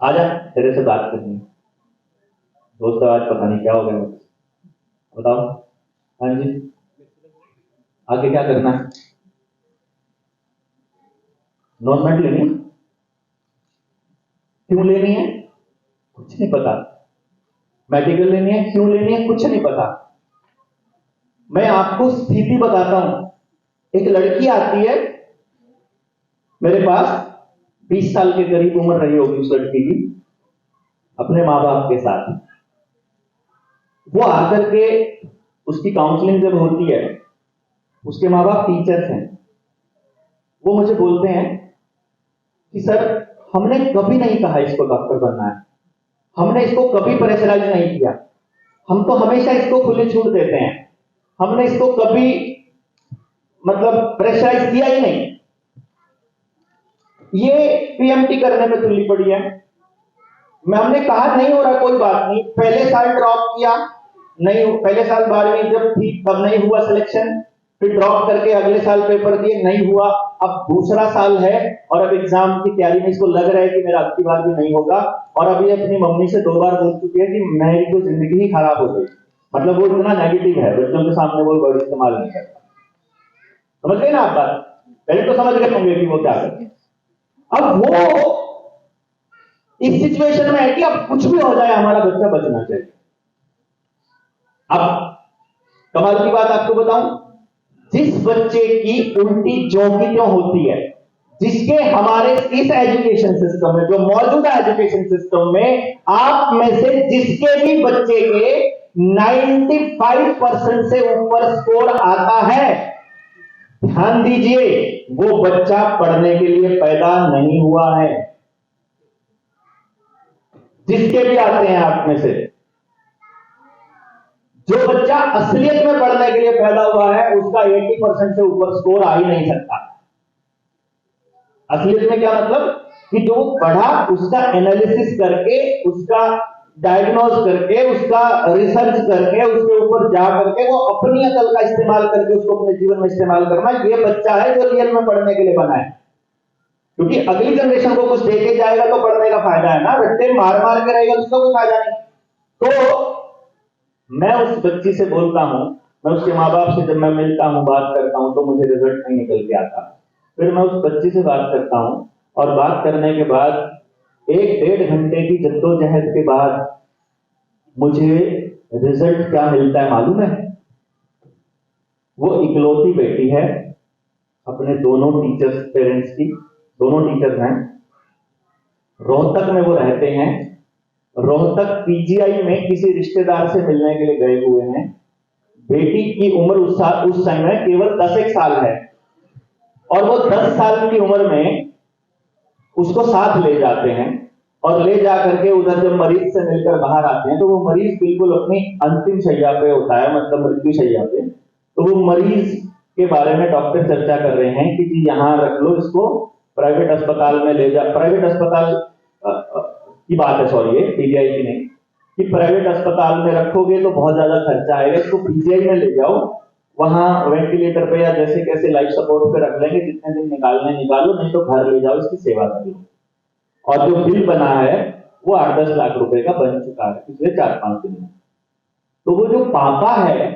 S1: आजा तेरे से बात करनी है। दोस्तों आज पता नहीं क्या हो गया, बताओ। हाँ जी, आगे क्या करना है? नॉर्मेट लेनी है? क्यों लेनी है? कुछ नहीं पता, मेडिकल लेनी है, क्यों लेनी है, कुछ नहीं पता। मैं आपको स्थिति बताता हूं। एक लड़की आती है मेरे पास, 20 साल के करीब उम्र रही होगी उस लड़की की, अपने माँ बाप के साथ। वो आकर के, उसकी काउंसलिंग जब होती है, उसके माँ बाप टीचर्स हैं, वो मुझे बोलते हैं कि सर हमने कभी नहीं कहा इसको डॉक्टर बनना है, हमने इसको कभी प्रेशराइज नहीं किया, हम तो हमेशा इसको खुली छूट देते हैं, हमने इसको कभी मतलब प्रेशराइज किया ही नहीं। ये पीएमटी करने में तुल्ली पड़ी है। हमने कहा नहीं हो रहा, कोई बात नहीं। पहले साल ड्रॉप किया, नहीं, पहले साल 12वीं जब थी तब नहीं हुआ सिलेक्शन, फिर ड्रॉप करके अगले साल पेपर दिए, नहीं हुआ। अब दूसरा साल है और अब एग्जाम की तैयारी में इसको लग रहा है कि मेरा अगली बार भी नहीं होगा। और अभी अपनी मम्मी से 2 बार बोल चुकी है कि मेरी तो जिंदगी ही खराब हो गई। मतलब वो इतना नेगेटिव है, बच्चों के सामने वो वर्ड इस्तेमाल नहीं करता। समझ गए ना आप बात? पहले तो समझ गए होंगे कि वो क्या करते। अब वो इस सिचुएशन में है कि अब कुछ भी हो जाए हमारा बच्चा बचना चाहिए। अब कमाल की बात आपको बताऊं, जिस बच्चे की उल्टी ज्यों की त्यों होती है, जिसके हमारे इस एजुकेशन सिस्टम में, जो मौजूदा एजुकेशन सिस्टम में, आप में से जिसके भी बच्चे के 95% से ऊपर स्कोर आता है, ध्यान दीजिए, वो बच्चा पढ़ने के लिए पैदा नहीं हुआ है। जिसके भी आते हैं आप में से, जो बच्चा असलियत में पढ़ने के लिए पैदा हुआ है, उसका 80% से ऊपर स्कोर आ ही नहीं सकता। असलियत में क्या मतलब कि जो पढ़ा उसका एनालिसिस करके, उसका डायग्नोज करके, उसका रिसर्च करके, उसके ऊपर जा करके वो अपनी अकल का इस्तेमाल करके उसको अपने जीवन में इस्तेमाल करना, ये बच्चा है जो रियल में पढ़ने के लिए बना है। क्योंकि अगली जनरेशन को कुछ देके जाएगा तो पढ़ने का फायदा है ना, रट्टे मार मार के रहेगा तो उसका कोई फायदा नहीं। तो मैं उस बच्ची से बोलता हूं, मैं उसके माँ बाप से जब मैं मिलता हूं, बात करता हूं, तो मुझे रिजल्ट नहीं निकल के आता। फिर मैं उस बच्ची से बात करता हूं और बात करने के बाद 1-1.5 घंटे की जद्दोजहद के बाद मुझे रिजल्ट क्या मिलता है मालूम है? वो इकलौती बेटी है अपने दोनों टीचर्स, पेरेंट्स की, दोनों टीचर्स हैं, रोहतक में वो रहते हैं। रोहतक पीजीआई में किसी रिश्तेदार से मिलने के लिए गए हुए हैं। बेटी की उम्र उस समय केवल 10 साल है और वो 10 साल की उम्र में उसको साथ ले जाते हैं और ले जा करके उधर जब मरीज से मिलकर बाहर आते हैं तो वो मरीज बिल्कुल अपनी अंतिम शैया पे होता है, मतलब मृत्यु शैया पे। तो वो मरीज के बारे में डॉक्टर चर्चा कर रहे हैं कि जी यहां रख लो इसको, प्राइवेट अस्पताल में ले जा, प्राइवेट अस्पताल की बात है, सॉरी ये पीजीआई की नहीं, कि प्राइवेट अस्पताल में रखोगे तो बहुत ज्यादा खर्चा आएगा, इसको पीजीआई में ले जाओ, वहां वेंटिलेटर पे या जैसे कैसे लाइफ सपोर्ट पे रख लेंगे, जितने दिन निकालने निकालो, नहीं तो घर ले जाओ, इसकी सेवा कर लो। और जो बिल बना है वो 8-10 लाख रुपए का बन चुका है पिछले 4-5 दिन में। तो वो जो पापा है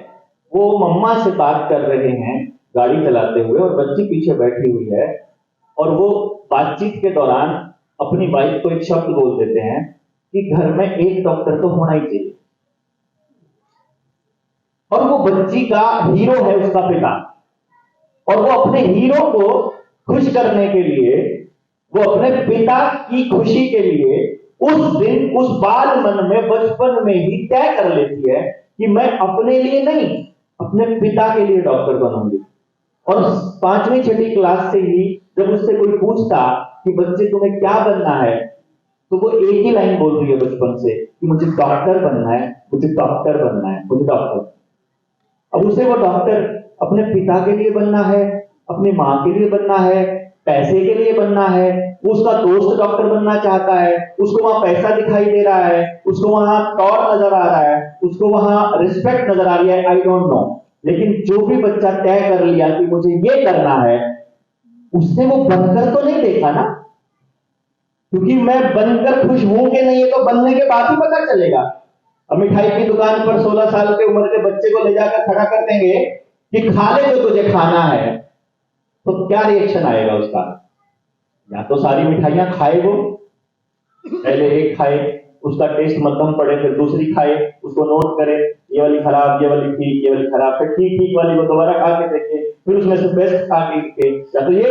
S1: वो मम्मा से बात कर रहे हैं गाड़ी चलाते हुए और बच्ची पीछे बैठी हुई है, और वो बातचीत के दौरान अपनी वाइफ को एक शब्द बोल देते हैं कि घर में एक डॉक्टर तो होना ही चाहिए। और वो बच्ची का हीरो है उसका पिता, और वो अपने हीरो को खुश करने के लिए, वो अपने पिता की खुशी के लिए उस दिन उस बाल मन में, बचपन में ही तय कर लेती है कि मैं अपने लिए नहीं, अपने पिता के लिए डॉक्टर बनूंगी। और 5वीं-6वीं क्लास से ही जब उससे कोई पूछता कि बच्चे तुम्हें क्या बनना है, तो वो एक ही लाइन बोल रही है बचपन से कि मुझे डॉक्टर बनना है, मुझे डॉक्टर बनना है, मुझे डॉक्टर। अब उसे वो डॉक्टर अपने पिता के लिए बनना है, अपनी माँ के लिए बनना है, पैसे के लिए बनना है, उसका दोस्त डॉक्टर बनना चाहता है, उसको वहां पैसा दिखाई दे रहा है, उसको वहां टॉर नजर आ रहा है, उसको वहां रिस्पेक्ट नजर आ रही है, आई डोंट नो। लेकिन जो भी बच्चा तय कर लिया कि मुझे ये करना है, उसने वो बनकर तो नहीं देखा ना, क्योंकि मैं बनकर खुश हूं कि नहीं, ये तो बनने के बाद ही पता चलेगा। अब मिठाई की दुकान पर 16 साल के उम्र के बच्चे को ले जाकर खड़ा कर देंगे कि खा ले जो तुझे खाना है, तो क्या रिएक्शन आएगा उसका? या तो सारी मिठाइयां खाए वो, पहले एक खाए, उसका टेस्ट मध्यम पड़े, फिर दूसरी खाए, उसको नोट करे, ये वाली खराब, ये वाली ठीक, ये वाली खराब, फिर ठीक ठीक वाली को दोबारा खा के देखे, फिर उसमें से बेस्ट खा के देखे, या तो ये,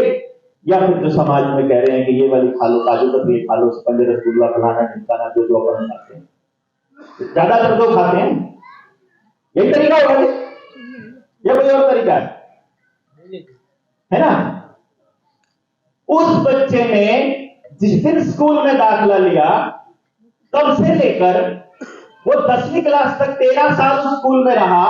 S1: या फिर जो समाज में कह रहे हैं कि ये वाली खा लो, काजू कतली खा लो, स्पंज रसगुल्ला फलाना ढिमकाना, जो जो अपन खाते हैं, ज्यादातर तो खाते हैं, यही तरीका होगा या कोई और तरीका है ना? उस बच्चे ने जिस दिन स्कूल में दाखिला लिया तब से लेकर वो 10वीं क्लास तक 13 साल स्कूल में रहा,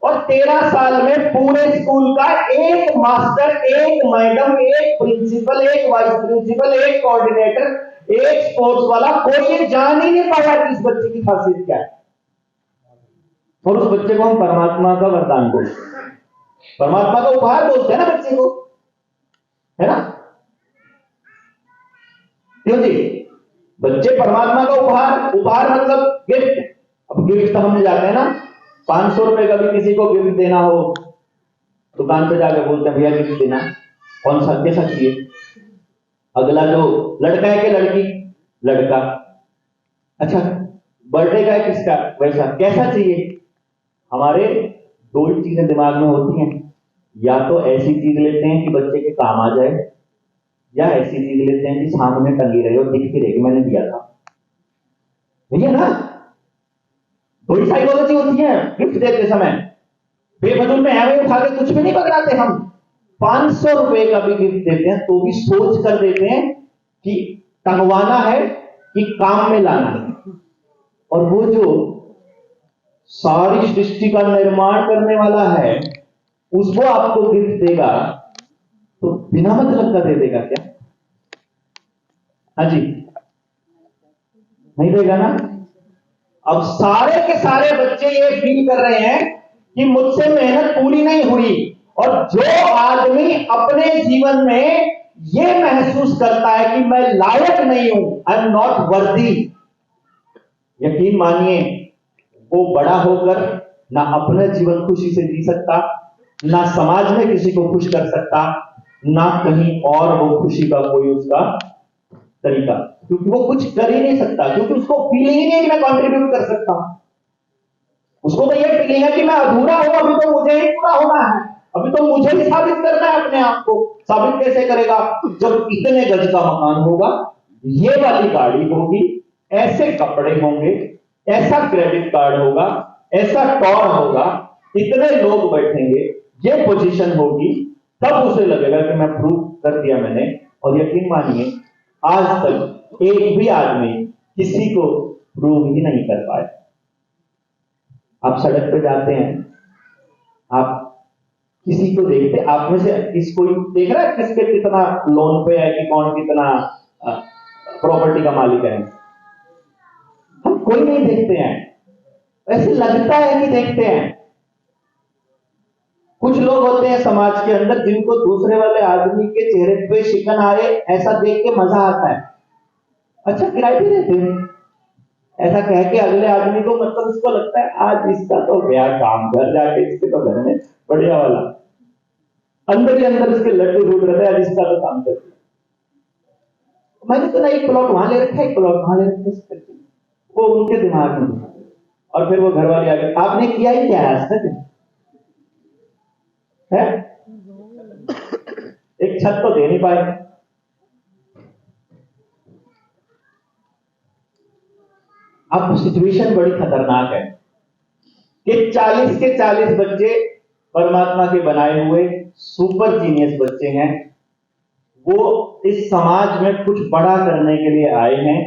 S1: और 13 साल में पूरे स्कूल का एक मास्टर, एक मैडम, एक प्रिंसिपल, एक वाइस प्रिंसिपल, एक कोऑर्डिनेटर, एक स्पोर्ट्स वाला, कोई ये जान ही नहीं पाया कि इस बच्चे की खासियत क्या है। और उस बच्चे को हम परमात्मा का वरदान बोलते हैं, परमात्मा का उपहार बोलते हैं ना बच्चे को, है ना? क्यों जी? बच्चे परमात्मा का उपहार, उपहार मतलब गिफ्ट। अब गिफ्ट तो हमने जाते हैं ना, 500 रुपए का भी किसी को गिफ्ट देना हो, दुकान पे जाके बोलते हैं भैया गिफ्ट देना, कौन सा कैसा चाहिए? अगला जो लड़का है कि लड़की? लड़का। अच्छा, बर्थडे का है किसका? वैसा। कैसा चाहिए? हमारे दो ही चीजें दिमाग में होती हैं, या तो ऐसी चीज लेते हैं कि बच्चे के काम आ जाए, या ऐसी चीज लेते हैं कि सामने टंगी रहे और दिखती रहे कि मैंने दिया था। भैया ना, दो ही साइकोलॉजी होती है गिफ्ट देते समय। बेफजूल में है उठा के कुछ भी नहीं पकड़ाते हम। 500 रुपए का भी गिफ्ट देते हैं तो भी सोच कर देते हैं कि टंगवाना है कि काम में लाना है। और वो जो सारी सृष्टि का निर्माण करने वाला है उसको आपको गिफ्ट देगा तो बिना मतलब का दे देगा क्या? हाँ जी, नहीं देगा ना? अब सारे के सारे बच्चे ये फील कर रहे हैं कि मुझसे मेहनत पूरी नहीं हुई, और जो आदमी अपने जीवन में ये महसूस करता है कि मैं लायक नहीं हूं, आई एम नॉट वर्दी, यकीन मानिए वो बड़ा होकर ना अपना जीवन खुशी से जी सकता, ना समाज में किसी को खुश कर सकता, ना कहीं और वो खुशी का कोई उसका तरीका, क्योंकि वो कुछ कर ही नहीं सकता, क्योंकि उसको फीलिंग ही नहीं है कि मैं कंट्रीब्यूट कर सकता हूं। उसको तो ये फीलिंग है कि मैं अधूरा हूं, अभी तो मुझे ही पूरा होना है, अभी तो मुझे ही साबित करना है अपने आप को। साबित कैसे करेगा? जब इतने गज का मकान होगा, ये वाली गाड़ी होगी, ऐसे कपड़े होंगे, ऐसा क्रेडिट कार्ड होगा, ऐसा टॉर होगा, इतने लोग बैठेंगे, ये पोजीशन होगी, तब उसे लगेगा कि मैं प्रूव कर दिया मैंने। और यकीन मानिए आज तक एक भी आदमी किसी को प्रूव ही नहीं कर पाए। आप सड़क पे जाते हैं, आप किसी को देखते, आप में से किसको देख रहा है किसके कितना लोन पे है कि कौन कितना प्रॉपर्टी का मालिक है? हम कोई नहीं देखते हैं, ऐसे लगता है कि देखते हैं। कुछ लोग होते हैं समाज के अंदर जिनको दूसरे वाले आदमी के चेहरे पे शिकन आए ऐसा देख के मजा आता है। अच्छा, किराए पे रहते हैं, ऐसा कह के अगले आदमी को, मतलब उसको लगता है आज इसका तो गया काम, घर जाके इसके तो घर में बढ़िया वाला, अंदर ही अंदर इसके लड्डू फूट रहे हैं, आज इसका तो काम कर दिया। मैंने तो ना एक प्लॉट वहां ले रखा है, एक प्लॉट वहां ले रखा है, वो उनके दिमाग में। और फिर वो घर वाले आगे, आपने किया ही क्या आज तक है? एक छत तो दे नहीं पाए। अब सिचुएशन बड़ी खतरनाक है कि 40 के 40 बच्चे परमात्मा के बनाए हुए सुपर जीनियस बच्चे हैं, वो इस समाज में कुछ बड़ा करने के लिए आए हैं,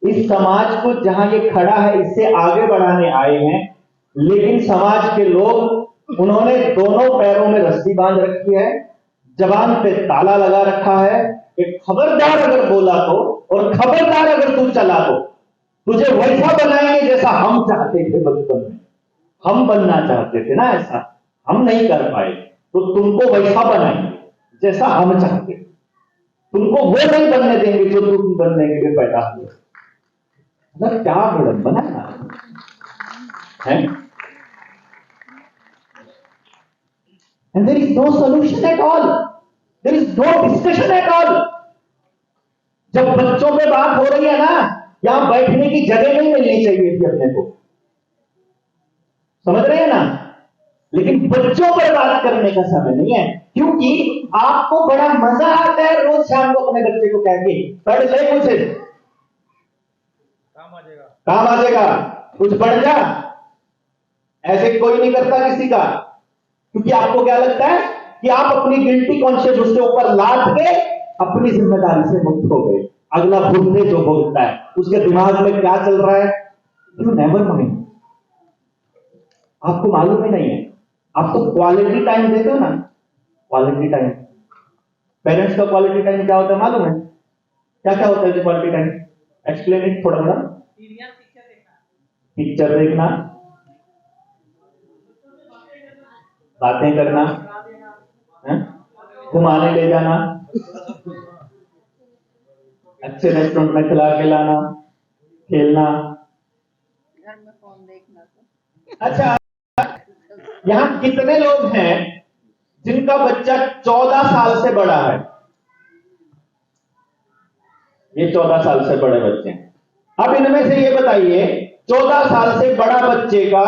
S1: इस समाज को जहां ये खड़ा है इससे आगे बढ़ाने आए हैं। लेकिन समाज के लोग, उन्होंने दोनों पैरों में रस्सी बांध रखी है, जबान पे ताला लगा रखा है कि खबरदार अगर बोला तो, और खबरदार अगर तू चला तो तुझे वैसा बनाएंगे जैसा हम चाहते थे बचपन में। हम बनना चाहते थे ना ऐसा, हम नहीं कर पाए, तो तुमको वैसा बनाएंगे जैसा हम चाहते थे। तुमको वो नहीं बनने देंगे जो तुम बनने के लिए पैदा हुए। मतलब क्या विडंबना है? And there is no solution at all. There is no discussion at all. जब बच्चों पे बात हो रही है ना यहां बैठने की जगह नहीं मिलनी चाहिए थी अपने को, समझ रहे हैं ना। लेकिन बच्चों पर बात करने का समय नहीं है, क्योंकि आपको बड़ा मजा आता है रोज शाम को अपने बच्चे को कह के पढ़ ले, कुछ
S3: काम आ जाएगा।
S1: काम आ जाएगा, कुछ पढ़ जा। ऐसे कोई नहीं करता किसी का, क्योंकि आपको क्या लगता है कि आप अपनी गिल्टी कॉन्शियस उसके ऊपर लाद के अपनी जिम्मेदारी से मुक्त हो गए। अगला भुगते जो भुगतता है, उसके दिमाग में क्या चल रहा है यू नेवर माइंड, आपको मालूम ही नहीं है। आप तो क्वालिटी टाइम देते हो ना, क्वालिटी टाइम, पेरेंट्स का क्वालिटी टाइम क्या होता है मालूम है? क्या क्या होता है क्वालिटी टाइम? एक्सप्लेन इट थोड़ा थोड़ा। पिक्चर देखना, बातें करना, घुमाने ले जाना, अच्छे रेस्टोरेंट में खिला के लाना, खेलना,
S4: घर में फोन देखना।
S1: अच्छा, यहां कितने लोग हैं जिनका बच्चा 14 साल से बड़ा है? ये 14 साल से बड़े बच्चे हैं। अब इनमें से ये बताइए 14 साल से बड़ा बच्चे का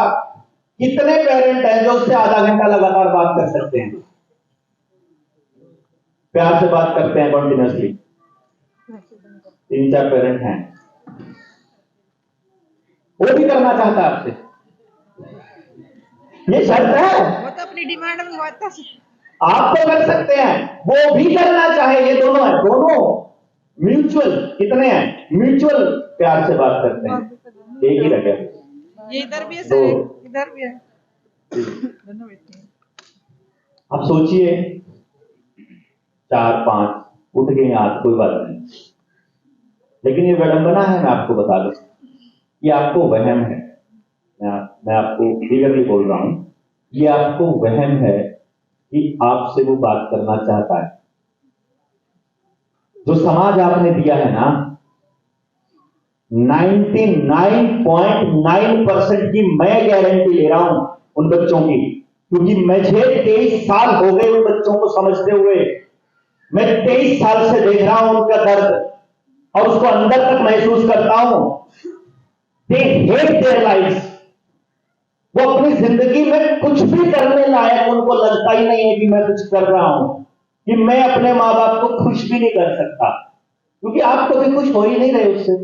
S1: कितने पेरेंट हैं जो उससे आधा घंटा लगातार बात कर सकते हैं, प्यार से बात करते हैं कॉन्टिन्यूसली? 3-4 पेरेंट हैं। वो भी करना चाहता है आपसे, ये शर्त है।
S4: वो तो अपनी डिमांड में बहुत
S1: आप तो कर सकते हैं, वो भी करना चाहे, ये दोनों है, दोनों म्यूचुअल। कितने हैं म्यूचुअल प्यार से बात करते हैं? एक ही रखे,
S4: ये इधर भी है
S1: दो।
S4: सर, इधर भी है, दोनों बैठे हैं।
S1: अब सोचिए 4-5 उठ गए आज, कोई बात नहीं, लेकिन ये विडंबना है, मैं आपको बता दूं, ये आपको वहम है। मैं आपको क्लियरली बोल रहा हूं, ये आपको वहम है कि आपसे वो बात करना चाहता है। जो समाज आपने दिया है ना, 99.9% की मैं गारंटी ले रहा हूं उन बच्चों की, क्योंकि मुझे 23 साल हो गए उन बच्चों को समझते हुए। मैं 23 साल से देख रहा हूं उनका दर्द और उसको अंदर तक महसूस करता हूं। They hate their life. वो अपनी जिंदगी में कुछ भी करने लायक उनको लगता ही नहीं है कि मैं कुछ कर रहा हूं, कि मैं अपने मां बाप को खुश भी नहीं कर सकता, क्योंकि आप कभी खुश हो ही नहीं रहे उससे,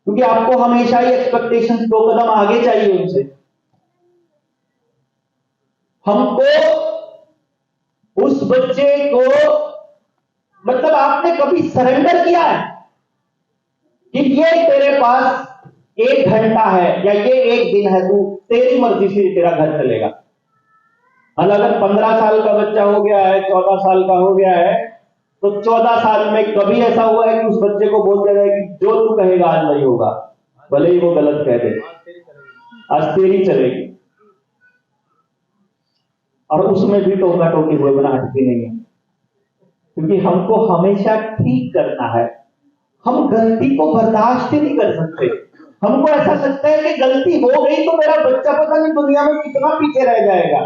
S1: क्योंकि आपको हमेशा ही एक्सपेक्टेशंस 2 कदम आगे चाहिए उनसे। हमको उस बच्चे को, मतलब आपने कभी सरेंडर किया है कि ये तेरे पास 1 घंटा है या ये 1 दिन है, तू तेरी मर्जी से तेरा घर चलेगा। अगर 15 साल का बच्चा हो गया है, 14 साल का हो गया है, तो 14 साल में कभी ऐसा हुआ है कि उस बच्चे को बोल दिया जाए कि जो तू कहेगा आज वही होगा, भले ही वो गलत कह दे, आज तेरी चलेगी। और उसमें भी टोका टोकी हुए बना हटती नहीं है, क्योंकि हमको हमेशा ठीक करना है। हम गलती को बर्दाश्त ही नहीं कर सकते। हमको ऐसा लगता है कि गलती हो गई तो मेरा बच्चा पता नहीं दुनिया में कितना पीछे रह जाएगा।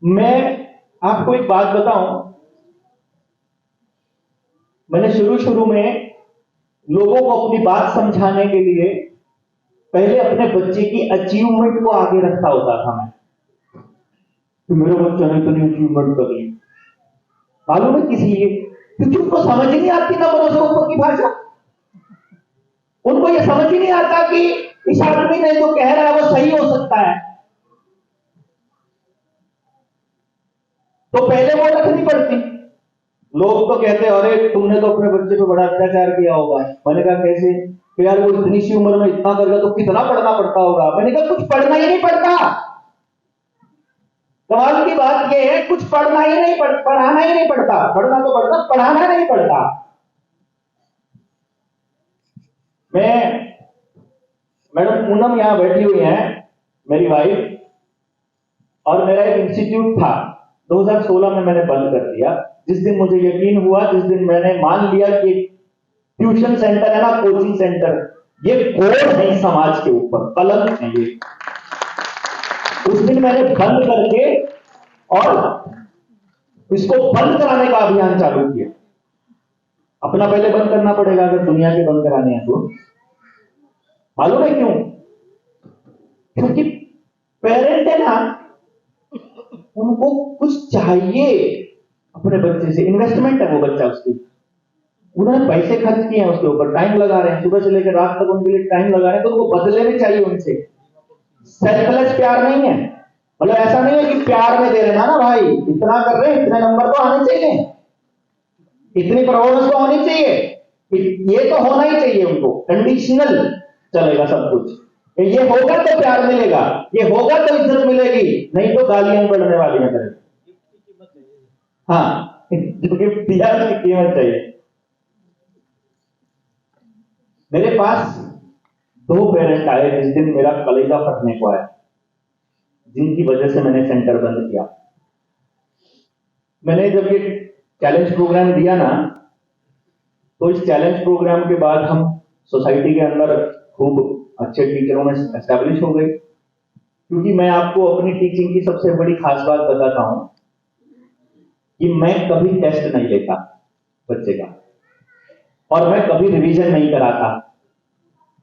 S1: मैं आपको एक बात बताऊं, मैंने शुरू में लोगों को अपनी बात समझाने के लिए पहले अपने बच्चे की अचीवमेंट को आगे रखता होता था मैं, कि मेरा बच्चा ने इतनी अचीवमेंट कर ली। मालूम है किस लिए? क्योंकि उनको समझ ही नहीं आती नंबरों से ऊपर की भाषा। उनको ये समझ ही नहीं आता कि इस आदमी ने जो कह रहा है वो सही हो सकता है, तो पहले वो रखनी पड़ती। लोग तो कहते हैं अरे तुमने तो अपने बच्चे पे बड़ा अत्याचार किया होगा। मैंने कहा कैसे? कि यार वो इतनी सी उम्र में इतना कर गया तो कितना पढ़ना पड़ता होगा। मैंने कहा कुछ पढ़ना ही नहीं पड़ता। कमाल की बात यह है, कुछ पढ़ना ही नहीं पढ़ाना ही नहीं पड़ता। पढ़ना तो पड़ता, पढ़ाना नहीं पड़ता। मैडम पूनम यहां बैठी हुई है, मेरी वाइफ, और मेरा एक इंस्टीट्यूट था 2016 में मैंने बंद कर दिया। जिस दिन मुझे यकीन हुआ, जिस दिन मैंने मान लिया कि ट्यूशन सेंटर है ना, कोचिंग सेंटर, ये कोड है समाज के ऊपर, कलंक है ये, उस दिन मैंने बंद करके और इसको बंद कराने का अभियान चालू किया। अपना पहले बंद करना पड़ेगा अगर दुनिया के बंद कराने हैं तो। मालूम है क्यों? क्योंकि पेरेंट है ना, उनको कुछ चाहिए अपने बच्चे से, इन्वेस्टमेंट है वो बच्चा उसकी, उन्होंने पैसे खर्च किए हैं उसके ऊपर, टाइम लगा रहे हैं, सुबह से लेकर रात तक उनके लिए टाइम लगा रहे हैं, तो उनको बदले में चाहिए उनसे। सेल्फलेस प्यार नहीं है, मतलब ऐसा नहीं है कि प्यार में दे रहे ना भाई, इतना कर रहे हैं, इतने नंबर तो आने चाहिए, इतनी परफॉर्मेंस तो होनी चाहिए, ये तो होना ही चाहिए उनको, कंडीशनल चलेगा सब कुछ। ये होगा तो प्यार मिलेगा, ये होगा तो इज्जत मिलेगी, नहीं तो गालियां बढ़ने वाली है करें। हाँ, जो गिफ्ट दिया उसकी कीमत चाहिए। मेरे पास 2 पेरेंट आए जिस दिन मेरा कलेजा फटने को आया, जिनकी वजह से मैंने सेंटर बंद किया। मैंने जब ये चैलेंज प्रोग्राम दिया ना, तो इस चैलेंज प्रोग्राम के बाद हम सोसाइटी के अंदर खूब अच्छे टीचरों में एस्टैब्लिश हो गए, क्योंकि मैं आपको अपनी टीचिंग की सबसे बड़ी खास बात बताता हूं कि मैं कभी टेस्ट नहीं लेता बच्चे का, और मैं कभी रिवीजन नहीं कराता,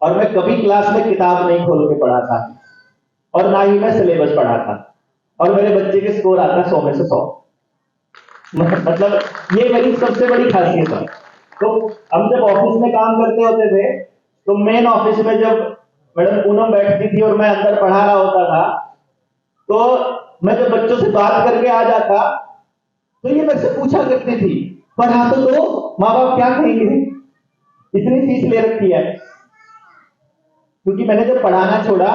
S1: और मैं कभी क्लास में किताब नहीं खोल के पढ़ाता, और ना ही मैं सिलेबस पढ़ाता, और मेरे बच्चे के स्कोर आता 100 में से 100। मतलब ये मेरी सबसे बड़ी खासियत है। तो हम जब ऑफिस में काम करते होते थे, तो मेन ऑफिस में जब मैडम पूनम बैठती थी और मैं अंदर पढ़ा रहा होता था, तो मैं जब बच्चों से बात करके आ जाता, तो ये मेरे से पूछा करती थी, पढ़ा तो दो, माँ बाप क्या कहेंगे, इतनी फीस ले रखी है। क्योंकि मैंने जब पढ़ाना छोड़ा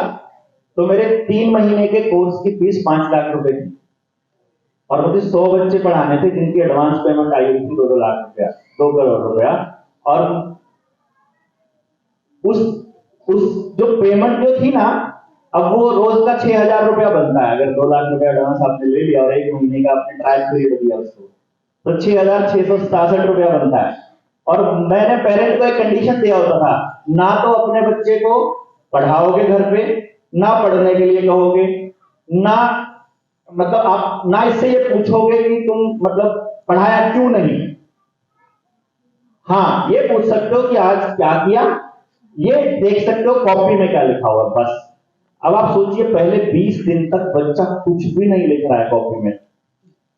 S1: तो मेरे 3 महीने के कोर्स की फीस 5 लाख रुपए थी, और मुझे 100 बच्चे पढ़ाने थे जिनकी एडवांस पेमेंट आई हुई थी 2-2 लाख रुपया, 2 करोड़ रुपया। और उस जो पेमेंट जो थी ना, अब वो रोज का 6,000 रुपया बनता है। अगर 2 लाख रुपया एडवांस आपने ले लिया और 1 महीने का आपने ट्रायल पीरियड दिया उसको, तो 6,667 रुपया बनता है। और मैंने पेरेंट को एक कंडीशन दिया होता था, ना तो अपने बच्चे को पढ़ाओगे घर पे, ना पढ़ने के लिए कहोगे, ना मतलब आप ना इससे ये पूछोगे कि तुम मतलब पढ़ाया क्यों नहीं। हाँ, ये पूछ सकते हो कि आज क्या किया, ये देख सकते हो कॉपी में क्या लिखा हुआ, बस। अब आप सोचिए, पहले 20 दिन तक बच्चा कुछ भी नहीं लिख रहा है कॉपी में,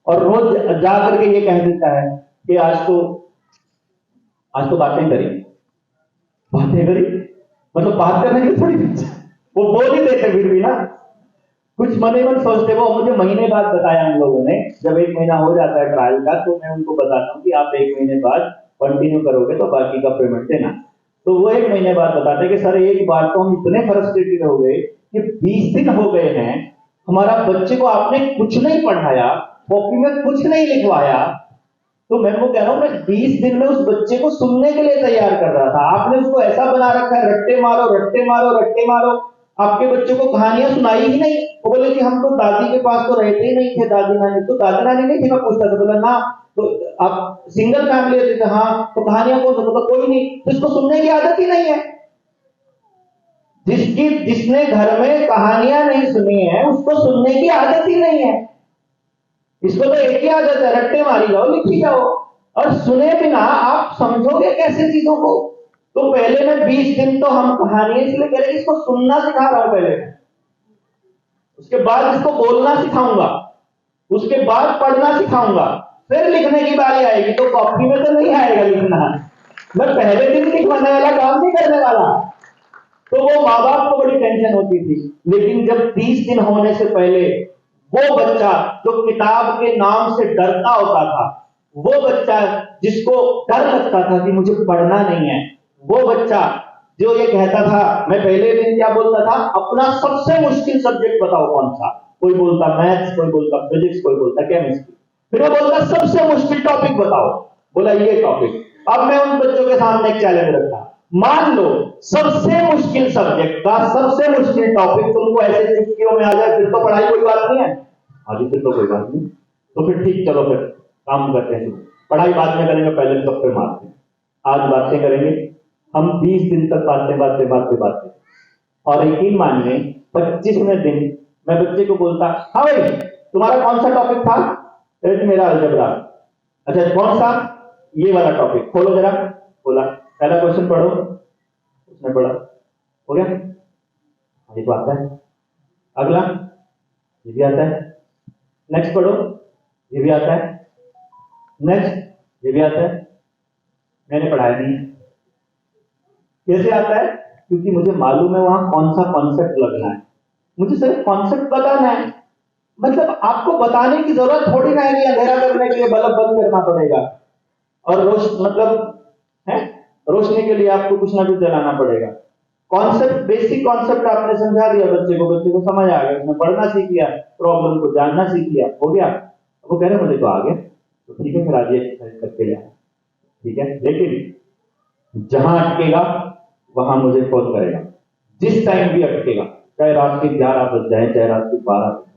S1: और रोज जा करके ये कह देता है कि आज तो बातें करी, मतलब बात करने की थोड़ी, वो बोल ही देते फिर भी ना, कुछ मन ही मन सोचते। वो मुझे महीने बाद बताया उन लोगों ने, जब 1 महीना हो जाता है ट्रायल का, तो मैं उनको बताता हूँ कि आप 1 महीने बाद कंटिन्यू करोगे तो बाकी का पेमेंट देना। तो वो 1 महीने बाद बताते कि सर एक बार तो हम इतने फ्रस्ट्रेटेड हो गए कि 20 दिन हो गए हैं, हमारा बच्चे को आपने कुछ नहीं पढ़ाया, कॉपी में कुछ नहीं लिखवाया। तो मैं वो कह रहा हूं, मैं 20 दिन में उस बच्चे को सुनने के लिए तैयार कर रहा था, आपने उसको ऐसा बना रखा है, रट्टे मारो रट्टे मारो रट्टे मारो। आपके बच्चों को कहानियां सुनाई ही नहीं। वो बोले कि हम तो दादी के पास तो रहते ही नहीं थे, दादी नानी। तो दादी नानी नहीं थी, मैं पूछता था, बोला ना। तो आप सिंगल फैमिली होती थे, हाँ। तो कहानियां कौन सा, तो कोई नहीं। तो इसको सुनने की आदत ही नहीं है। जिसने घर में कहानियां नहीं सुनी है, उसको सुनने की आदत ही नहीं है। इसको तो एक ही आदत है, रट्टे मारी जाओ, लिखी जाओ, और सुने बिना आप समझोगे कैसे चीजों को। तो पहले मैं 20 दिन तो हम कहानियां इसलिए कह रहे, इसको सुनना सिखा रहा हूं पहले, उसके बाद इसको बोलना सिखाऊंगा, उसके बाद पढ़ना सिखाऊंगा, फिर लिखने की बारी आएगी। तो कॉपी में तो नहीं आएगा लिखना, मैं पहले दिन लिखवाने वाला काम नहीं करने वाला। तो वो माँ बाप को बड़ी टेंशन होती थी। लेकिन जब 30 दिन होने से पहले वो बच्चा जो किताब के नाम से डरता होता था, वो बच्चा जिसको डर लगता था कि मुझे पढ़ना नहीं है, वो बच्चा जो ये कहता था, मैं पहले दिन क्या बोलता था, अपना सबसे मुश्किल सब्जेक्ट बताओ कौन सा। कोई बोलता मैथ्स, कोई बोलता फिजिक्स, कोई बोलता केमिस्ट्री। फिर वो बोलता सबसे मुश्किल टॉपिक बताओ, बोला ये टॉपिक। अब मैं उन बच्चों के सामने एक चैलेंज रखा, मान लो सबसे मुश्किल सब्जेक्ट का सबसे मुश्किल टॉपिक तुमको ऐसे चुटकियों में आ जाए, फिर तो पढ़ाई कोई बात नहीं है। हाँ जी, फिर तो कोई बात नहीं। तो फिर ठीक, चलो फिर काम करते हैं, पढ़ाई बाद में करेंगे, पहले गप्पे मारते हैं। आज बातें करेंगे हम 20 दिन तक, बातें। और यकीन मान लें 25वें दिन मैं बच्चे को बोलता, हाँ भाई तुम्हारा कौन सा टॉपिक था? मेरा अलजेब्रा। अच्छा कौन सा? ये वाला टॉपिक खोलो जरा, खोला, पहला क्वेश्चन पढ़ो, उसने पढ़ा, हो गया, ये तो आता है। अगला ये भी आता है, नेक्स्ट पढ़ो, ये भी आता है, नेक्स्ट ये भी आता है। मैंने पढ़ाया नहीं। कैसे आता है? क्योंकि मुझे मालूम है वहां कौन सा कॉन्सेप्ट लगना है, मुझे सिर्फ कॉन्सेप्ट बताना है। मतलब आपको बताने की जरूरत थोड़ी ना है कि अंधेरा करने के लिए बल्ब बंद करना पड़ेगा और रोशनी के लिए आपको कुछ ना कुछ जलाना पड़ेगा। कॉन्सेप्ट, बेसिक कॉन्सेप्ट आपने समझा दिया बच्चे को समझ आ गया, उसने पढ़ना सीख लिया, प्रॉब्लम को जानना सीख लिया, हो गया। वो कह रहे मुझे तो आ गया, तो ठीक है, फिर आज एक्सरसाइज करके ले आए, ठीक है। लेकिन जहां अटकेगा वहां मुझे फोन करेगा, जिस टाइम भी अटकेगा, चाहे रात के 11 बज जाए, चाहे रात के 12 बज जाए,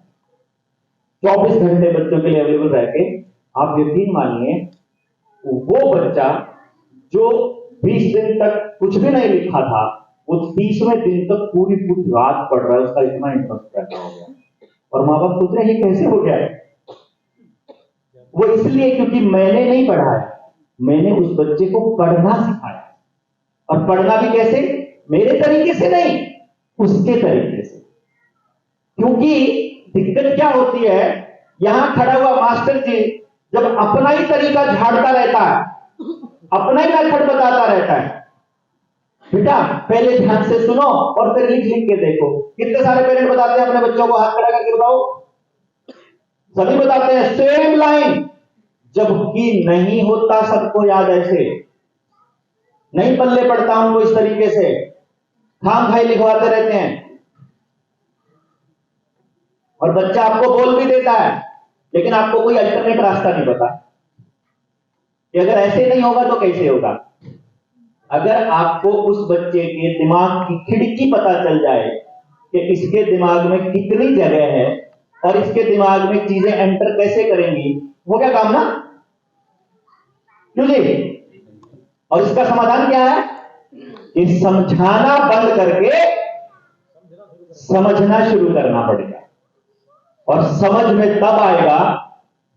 S1: 24 घंटे बच्चों के लिए अवेलेबल रह के, आप यकीन मानिए वो बच्चा जो 20 दिन तक कुछ भी नहीं लिखा था, वो 30वें दिन तक पूरी पूरी रात पढ़ रहा है, उसका इतना इंटरेस्ट पैदा हो गया। और माँ बाप सोच रहे हैं ये कैसे हो गया? वो इसलिए क्योंकि मैंने नहीं पढ़ाया, मैंने उस बच्चे को पढ़ना सिखाया। और पढ़ना भी कैसे? मेरे तरीके से नहीं, उसके तरीके से। क्योंकि दिक्कत क्या होती है, यहां खड़ा हुआ मास्टर जी जब अपना ही तरीका झाड़ता रहता है, अपना ही मेथड बताता रहता है, बेटा पहले ध्यान से सुनो और फिर लिख लिख के देखो। कितने सारे पेरेंट बताते हैं अपने बच्चों को, हाथ खड़ा करके बताओ, सभी बताते हैं सेम लाइन, जबकि नहीं होता सबको याद ऐसे, नहीं पल्ले पड़ता उनको इस तरीके से, खाम खाई लिखवाते रहते हैं। और बच्चा आपको बोल भी देता है, लेकिन आपको कोई अल्टरनेट रास्ता नहीं पता कि अगर ऐसे नहीं होगा तो कैसे होगा। अगर आपको उस बच्चे के दिमाग की खिड़की पता चल जाए कि इसके दिमाग में कितनी जगह है और इसके दिमाग में चीजें एंटर कैसे करेंगी, हो गया काम ना? क्यों जी? और इसका समाधान क्या है कि समझाना बंद करके समझना शुरू करना पड़ेगा। और समझ में तब आएगा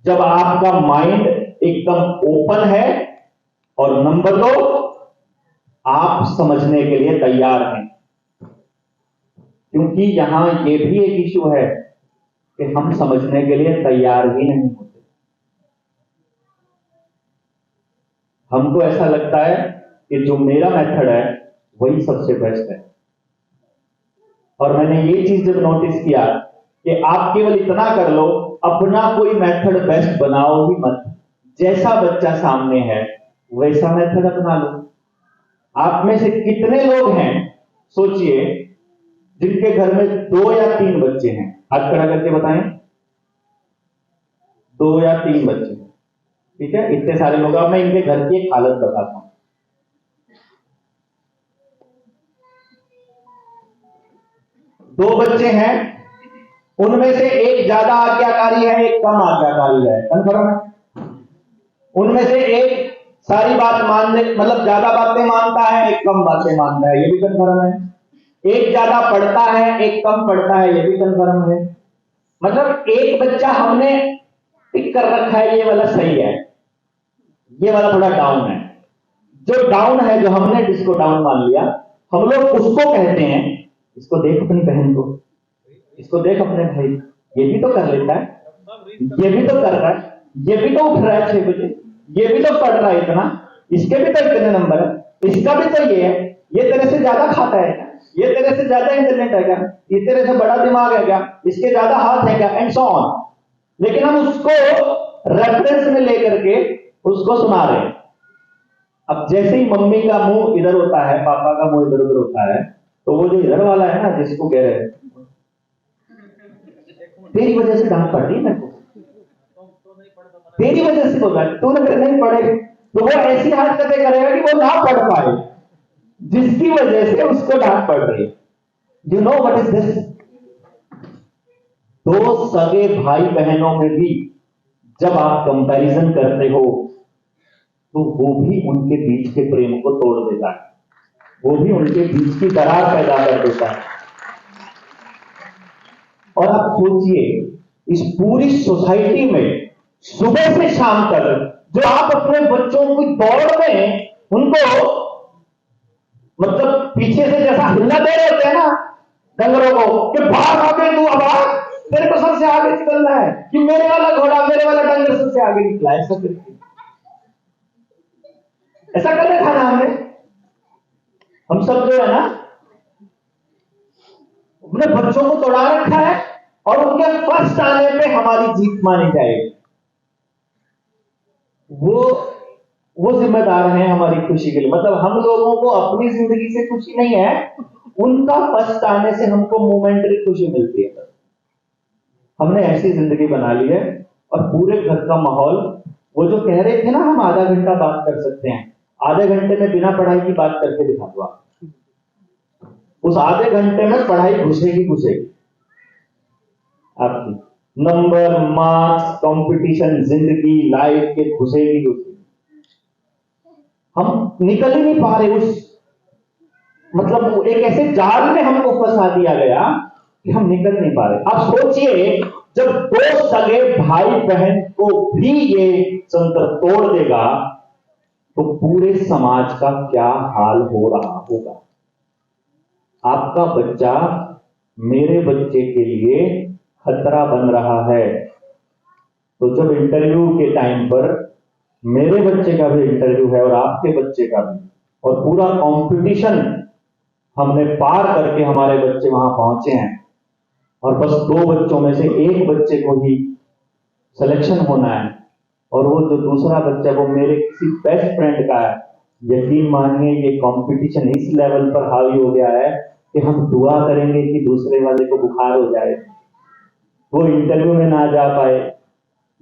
S1: जब आपका माइंड एकदम ओपन है, और नंबर 2, आप समझने के लिए तैयार हैं। क्योंकि यहां यह भी एक इशू है कि हम समझने के लिए तैयार ही नहीं होते। हमको ऐसा लगता है कि जो मेरा मेथड है वही सबसे बेस्ट है। और मैंने ये चीज जब नोटिस किया कि आप केवल इतना कर लो, अपना कोई मेथड बेस्ट बनाओ ही मत, जैसा बच्चा सामने है वैसा मेथड अपना लो। आप में से कितने लोग हैं, सोचिए, जिनके घर में 2 या 3 बच्चे हैं? हाथ खड़ा करके बताएं। 2 या 3 बच्चे, ठीक है, इतने सारे लोग। अब मैं इनके घर की एक हालत बताता हूं। 2 बच्चे हैं, उनमें से एक ज्यादा आज्ञाकारी है, एक कम आज्ञाकारी है, कन्फर्म है? उनमें से एक सारी बात मानने, मतलब ज्यादा बातें मानता है, एक कम बातें मानता है, ये भी कन्फर्म है। एक ज्यादा पढ़ता है, एक कम पढ़ता है, ये भी कन्फर्म है। मतलब एक बच्चा हमने पिक कर रखा है, ये वाला सही है, ये वाला थोड़ा डाउन है। जो डाउन है, जो हमने जिसको डाउन मान लिया, हम लोग उसको कहते हैं, इसको देख अपनी बहन को, इसको देख अपने भाई, ये भी तो कर लेता है, ये भी तो कर रहा है, ये भी तो उठ रहा है 6 बजे, ये भी तो पढ़ रहा है इतना, इसके भी तो इतने नंबर है, इसका भी तो ये है, ये तेरे से ज्यादा खाता है क्या, ये तेरे से ज्यादा इंटरनेट है क्या, ये तेरे से बड़ा दिमाग है क्या, इसके ज्यादा हाथ है क्या, एंड सो ऑन। लेकिन हम उसको रेफरेंस में लेकर के उसको सुना रहे हैं। अब जैसे ही मम्मी का मुंह इधर होता है, पापा का मुंह इधर उधर होता है, तो वो जो इधर वाला है ना, जिसको कह रहे हैं तेरी वजह से डांट पड़ रही है मेरे को, तेरी वजह से होगा, तू अगर नहीं पढ़े तो वो ऐसी हरकतें करेगा कि वो ना पढ़ पाए, जिसकी वजह से उसको डांट पड़ रही है। You know what is this? 2 सगे भाई बहनों में भी जब आप कंपैरिजन करते हो तो वो भी उनके बीच के प्रेम को तोड़ देता है, वो भी उनके बीच की दरार पैदा कर देता है। और आप सोचिए, इस पूरी सोसाइटी में सुबह से शाम तक जो आप अपने बच्चों की दौड़ में उनको मतलब पीछे से जैसा हिलना दे रहे होते हैं ना डंगरों को कि भाग आगे तू अब आ, तेरे को सबसे आगे निकलना है कि मेरे वाला घोड़ा मेरे वाला डंगर सबसे आगे निकला, ऐसा कर रखा ना हमने। हम सब जो है ना अपने बच्चों को दौड़ा रखा है और उनके फर्स्ट आने पे हमारी जीत मानी जाएगी। वो जिम्मेदार हैं हमारी खुशी के लिए। मतलब हम लोगों को अपनी जिंदगी से खुशी नहीं है, उनका फर्स्ट आने से हमको मोमेंटरी खुशी मिलती है। हमने ऐसी जिंदगी बना ली है और पूरे घर का माहौल, वो जो कह रहे थे ना हम आधा घंटा बात कर सकते हैं, आधे घंटे में बिना पढ़ाई की बात करके दिखा दो आप। उस आधे घंटे में पढ़ाई घुसेगी आपकी, नंबर मार्क्स कंपटीशन जिंदगी लाइफ के घुसेगी। हम निकल ही नहीं पा रहे उस, मतलब एक ऐसे जाल में हमको फंसा दिया गया कि हम निकल नहीं पा रहे। आप सोचिए जब दो सगे भाई बहन को भी ये तंत्र तोड़ देगा तो पूरे समाज का क्या हाल हो रहा होगा। आपका बच्चा मेरे बच्चे के लिए खतरा बन रहा है, तो जब इंटरव्यू के टाइम पर मेरे बच्चे का भी इंटरव्यू है और आपके बच्चे का भी, और पूरा कंपटीशन हमने पार करके हमारे बच्चे वहां पहुंचे हैं और बस 2 बच्चों में से एक बच्चे को ही सिलेक्शन होना है और वो जो दूसरा बच्चा वो मेरे किसी बेस्ट फ्रेंड का है। यकीन मानिए ये कंपटीशन इस लेवल पर हावी हो गया है कि हम दुआ करेंगे कि दूसरे वाले को बुखार हो जाए, वो इंटरव्यू में ना जा पाए,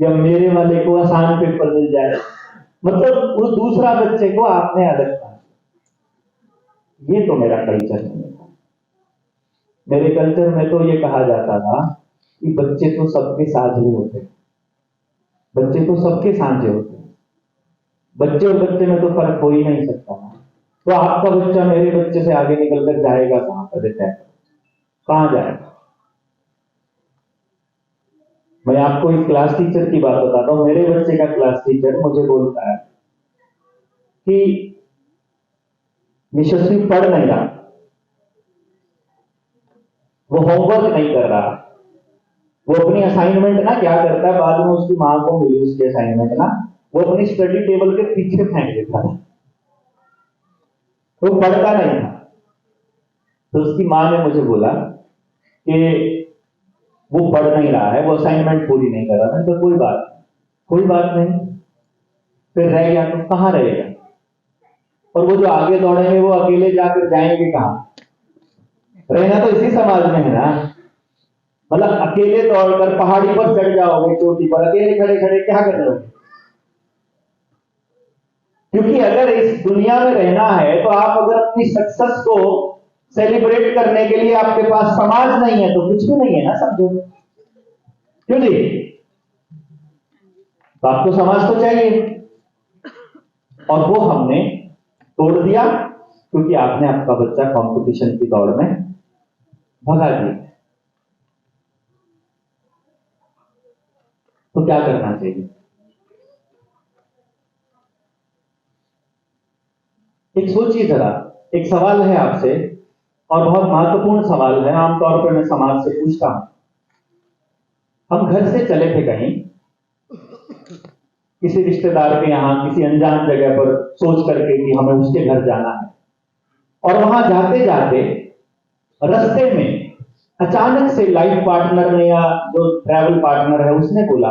S1: या मेरे वाले को आसान पेपर मिल जाए। मतलब वो दूसरा बच्चे को आपने अलग कहा। ये तो मेरा कल्चर नहीं था। मेरे कल्चर में तो ये कहा जाता था कि बच्चे तो सबके साझे होते हैं, बच्चे तो सबके साझे होते हैं, बच्चे और बच्चे में तो फर्क हो ही नहीं सकता। तो आपका बच्चा मेरे बच्चे से आगे निकल कर जाएगा कहां पर, कहां जाएगा। मैं आपको एक क्लास टीचर की बात बताता हूं। मेरे बच्चे का क्लास टीचर मुझे बोलता है कि यशस्वी पढ़ नहीं रहा, वो होमवर्क नहीं कर रहा, वो अपनी असाइनमेंट ना क्या करता है, बाद में उसकी मां को मिली उसकी असाइनमेंट ना, वो अपनी स्टडी टेबल के पीछे फेंक देता था, वो पढ़ता नहीं था। तो उसकी मां ने मुझे बोला कि वो पढ़ नहीं रहा है, वो असाइनमेंट पूरी नहीं कर रहा है। तो कोई बात नहीं, फिर रह गया तो कहां रहेगा, और वो जो आगे दौड़ेंगे वो अकेले जाकर जाएंगे कहां। रहना तो इसी समाज में है ना। मतलब अकेले दौड़कर पहाड़ी पर चढ़ जाओगे, चोटी पर अकेले खड़े खड़े क्या कर रहे हो। क्योंकि अगर इस दुनिया में रहना है तो आप अगर अपनी सक्सेस को सेलिब्रेट करने के लिए आपके पास समाज नहीं है तो कुछ भी नहीं है ना, समझो। क्यों जी, तो आपको समाज तो चाहिए, और वो हमने तोड़ दिया क्योंकि आपने आपका बच्चा कंपटीशन की दौड़ में भगा दिया। तो क्या करना चाहिए। एक सोचिए जरा, एक सवाल है आपसे और बहुत महत्वपूर्ण सवाल है, आमतौर पर मैं समाज से पूछता हूं। हम घर से चले थे कहीं किसी रिश्तेदार के यहां, किसी अनजान जगह पर, सोच करके कि हमें उसके घर जाना है, और वहां जाते जाते रास्ते में अचानक से लाइफ पार्टनर ने या जो ट्रैवल पार्टनर है उसने बोला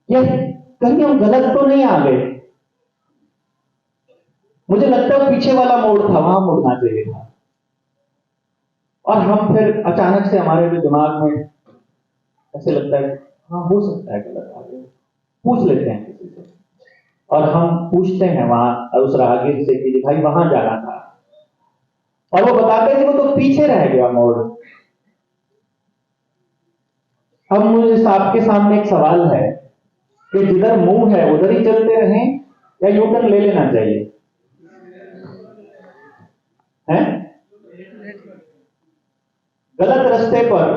S1: यार कहीं हम गलत तो नहीं आ गए, मुझे लगता है पीछे वाला मोड़ था वहां मुड़ना चाहिए था। और हम फिर अचानक से हमारे भी दिमाग में ऐसे लगता है हाँ हो सकता है गलत आ गए, पूछ लेते हैं किसी से, और हम पूछते हैं वहां उस राहगीर से कि भाई वहां जाना था, और वो बताते हैं कि वो तो पीछे रह गया मोड़। अब मुझे आपके सामने एक सवाल है कि जिधर मुंह है उधर ही चलते रहें या यू टर्न ले लेना चाहिए है। गलत रास्ते पर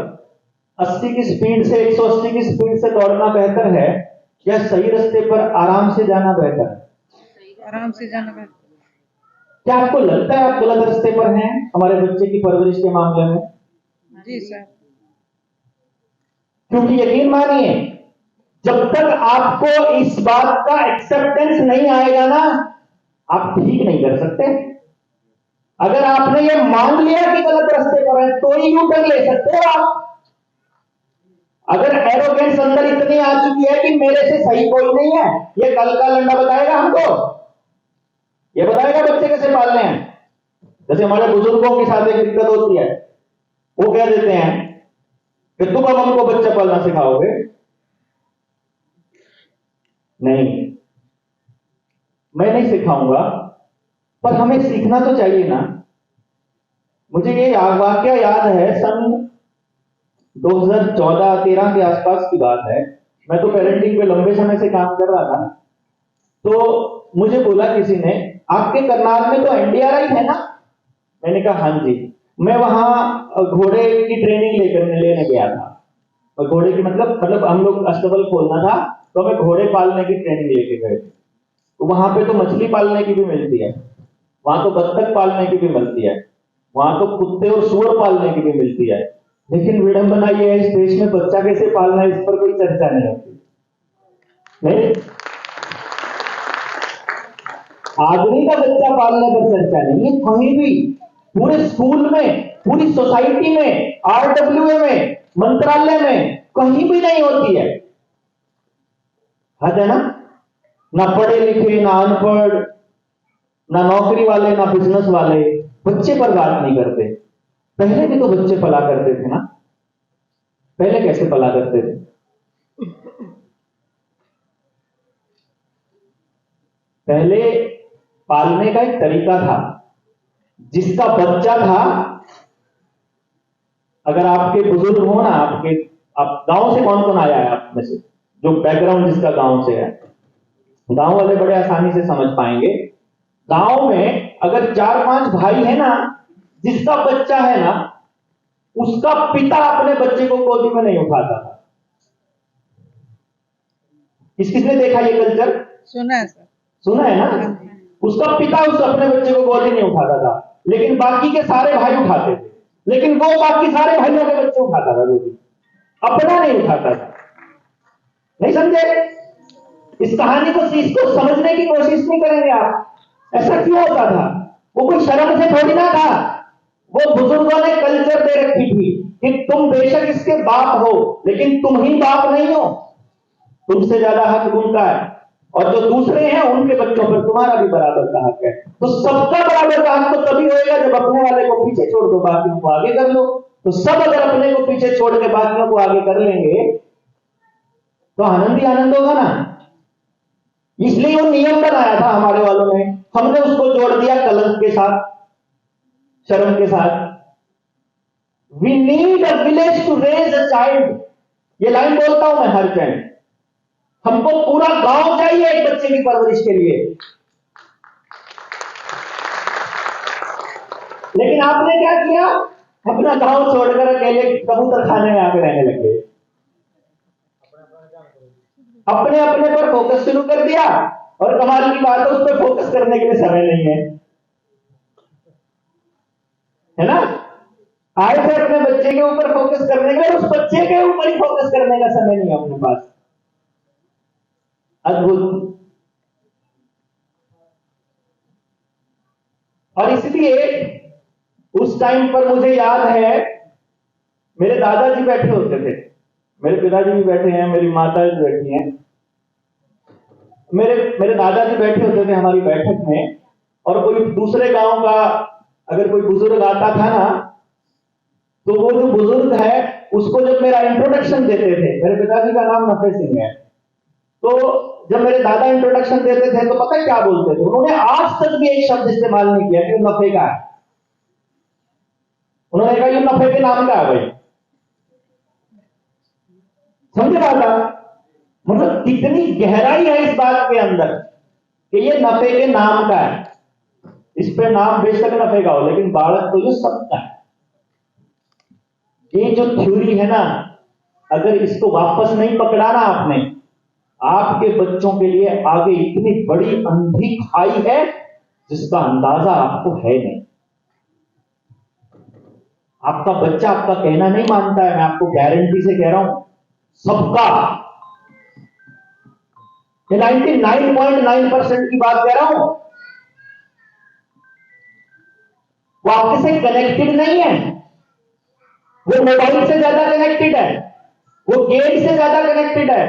S1: 80 की स्पीड से 180 की स्पीड से दौड़ना बेहतर है या सही रास्ते पर आराम से जाना बेहतर?
S4: आराम से जाना बेहतर।
S1: क्या आपको लगता है आप गलत रास्ते पर हैं हमारे बच्चे की परवरिश के मामले में?
S4: जी सर।
S1: क्योंकि यकीन मानिए, जब तक आपको इस बात का एक्सेप्टेंस नहीं आएगा ना, आप ठीक नहीं कर सकते। अगर आपने ये मान लिया कि गलत रास्ते पर है तो ही यू टर्न ले सकते हो आप। अगर एरोगेंस अंदर इतनी आ चुकी है कि मेरे से सही कोई नहीं है, ये कल का लंडा बताएगा हमको, ये बताएगा बच्चे कैसे पालने हैं। जैसे हमारे बुजुर्गों के साथ एक दिक्कत होती है, वो कह देते हैं कि तुम अब हमको बच्चा पालना सिखाओगे। नहीं, मैं नहीं सिखाऊंगा, पर हमें सीखना तो चाहिए ना। मुझे ये वाक्य याद है, सन 2014-13 के आसपास की बात है। मैं तो पेरेंटिंग पे लंबे समय से काम कर रहा था, तो मुझे बोला किसी ने, आपके करनाल में तो एनडीआरआई है ना? मैंने कहा हाँ जी। मैं वहां घोड़े की ट्रेनिंग लेने गया था। और घोड़े की मतलब हम लोग अस्तबल खोलना था, तो हमें घोड़े पालने की ट्रेनिंग लेके गए थे। तो वहां पे तो मछली पालने की भी मिलती है, वहां तो बत्तख पालने की भी मिलती है, वहां तो कुत्ते और सूअर पालने की भी मिलती है। लेकिन विडंबना ये है, इस देश में बच्चा कैसे पालना है इस पर कोई चर्चा नहीं होती। नहीं, आदमी का बच्चा पालने पर चर्चा नहीं है कहीं भी। पूरे स्कूल में, पूरी सोसाइटी में, आरडब्ल्यूए में, मंत्रालय में कहीं भी नहीं होती है। है ना? ना पढ़े लिखे, ना अनपढ़, ना नौकरी वाले, ना बिजनेस वाले बच्चे पर बात नहीं करते। पहले भी तो बच्चे पला करते थे ना। पहले कैसे पला करते थे? पहले पालने का एक तरीका था। जिसका बच्चा था, अगर आपके बुजुर्ग हो ना, आप गांव से कौन कौन आया है आप में से, जो बैकग्राउंड जिसका गांव से है, गांव वाले बड़े आसानी से समझ पाएंगे। गांव में अगर 4-5 भाई है ना, जिसका बच्चा है ना, उसका पिता अपने बच्चे को गोदी में नहीं उठाता था। किसने देखा ये कल्चर?
S4: सुना है सर।
S1: सुना है ना? उसका पिता उस अपने बच्चे को गोदी नहीं उठाता था, लेकिन बाकी के सारे भाई उठाते थे। लेकिन वो बाकी सारे भाइयों के बच्चे उठाता था गोदी, अपना नहीं उठाता था। नहीं समझे? इस कहानी को समझने की कोशिश नहीं करेंगे आप। ऐसा क्यों होता था? वो कोई शर्म से थोड़ी ना था। वो बुजुर्गों ने कल्चर दे रखी थी कि तुम बेशक इसके बाप हो, लेकिन तुम ही बाप नहीं हो। तुमसे ज्यादा हक उनका है, और जो दूसरे हैं उनके बच्चों पर तुम्हारा भी बराबर का हक है। तो सबका बराबर का हक तो तभी होएगा जब अपने वाले को पीछे छोड़ दो, बाकियों को आगे कर लो। तो सब अगर अपने को पीछे छोड़ के बाकियों को आगे कर लेंगे तो आनंद ही आनंद होगा ना। इसलिए वो नियम बनाया था हमारे वालों ने, हमने उसको जोड़ दिया कलंक के साथ, शर्म के साथ। We need a village to raise a child. ये लाइन बोलता हूं मैं हर टाइम। हमको पूरा गांव चाहिए एक बच्चे की परवरिश के लिए। लेकिन आपने क्या किया? अपना गांव छोड़कर अकेले कबूतर खाने में आकर रहने लगे। अपने अपने पर फोकस शुरू कर दिया, और कमाल की बात है उस पर फोकस करने के लिए समय नहीं है ना? आए थे अपने बच्चे के ऊपर फोकस करने के लिए, उस बच्चे के ऊपर ही फोकस करने का समय नहीं है अपने पास। अद्भुत। और इसलिए उस टाइम पर मुझे याद है, मेरे दादाजी बैठे होते थे, मेरे पिताजी भी बैठे हैं, मेरी माता भी बैठी हैं। मेरे दादाजी बैठे होते थे हमारी बैठक में, और कोई दूसरे गांव का अगर कोई बुजुर्ग आता था ना, तो वो जो बुजुर्ग है उसको जब मेरा इंट्रोडक्शन देते थे, मेरे पिताजी का नाम नफे सिंह है, तो जब मेरे दादा इंट्रोडक्शन देते थे तो पता है क्या बोलते थे? उन्होंने आज तक भी एक शब्द इस्तेमाल नहीं किया कि वो नफे का है। उन्होंने कहा ये नफे के नाम का है भाई। समझे बात? मतलब कितनी गहराई है इस बात के अंदर कि ये नफे के नाम का है। इस पे नाम बेशक नफे का हो, लेकिन बालक तो ये सबका है। ये जो थ्योरी है ना, अगर इसको वापस नहीं पकड़ाना आपने, आपके बच्चों के लिए आगे इतनी बड़ी अंधी खाई है जिसका अंदाजा आपको है नहीं। आपका बच्चा आपका कहना नहीं मानता है, मैं आपको गारंटी से कह रहा हूं, सबका 99.9% की बात कह रहा हूं। वो आपके से कनेक्टेड नहीं है, वो मोबाइल से ज्यादा कनेक्टेड है, वो गेट से ज्यादा कनेक्टेड है,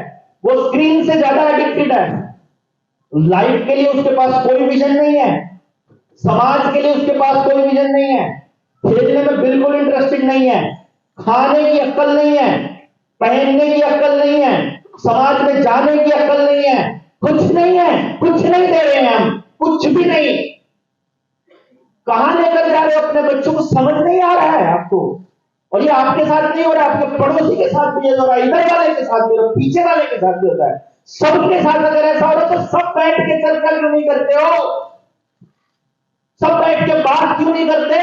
S1: वो स्क्रीन से ज्यादा एडिक्टेड है। लाइफ के लिए उसके पास कोई विजन नहीं है, समाज के लिए उसके पास कोई विजन नहीं है, खेलने में बिल्कुल इंटरेस्टेड नहीं है, खाने की अक्ल नहीं है, पहनने की अक्ल नहीं है, समाज में जाने की अक्ल नहीं है, कुछ नहीं है, कुछ नहीं दे रहे हैं हम, कुछ भी नहीं। कहां लेकर जा रहे हो अपने बच्चों को समझ नहीं आ रहा है आपको। और ये आपके साथ नहीं हो रहा, आपके पड़ोसी के साथ भी हो रहा है, इधर वाले के साथ भी हो रहा है, पीछे वाले के साथ भी होता है। सबके साथ अगर ऐसा हो रहा तो सब बैठ के चर्चा क्यों नहीं करते हो? सब बैठ के बात क्यों नहीं करते?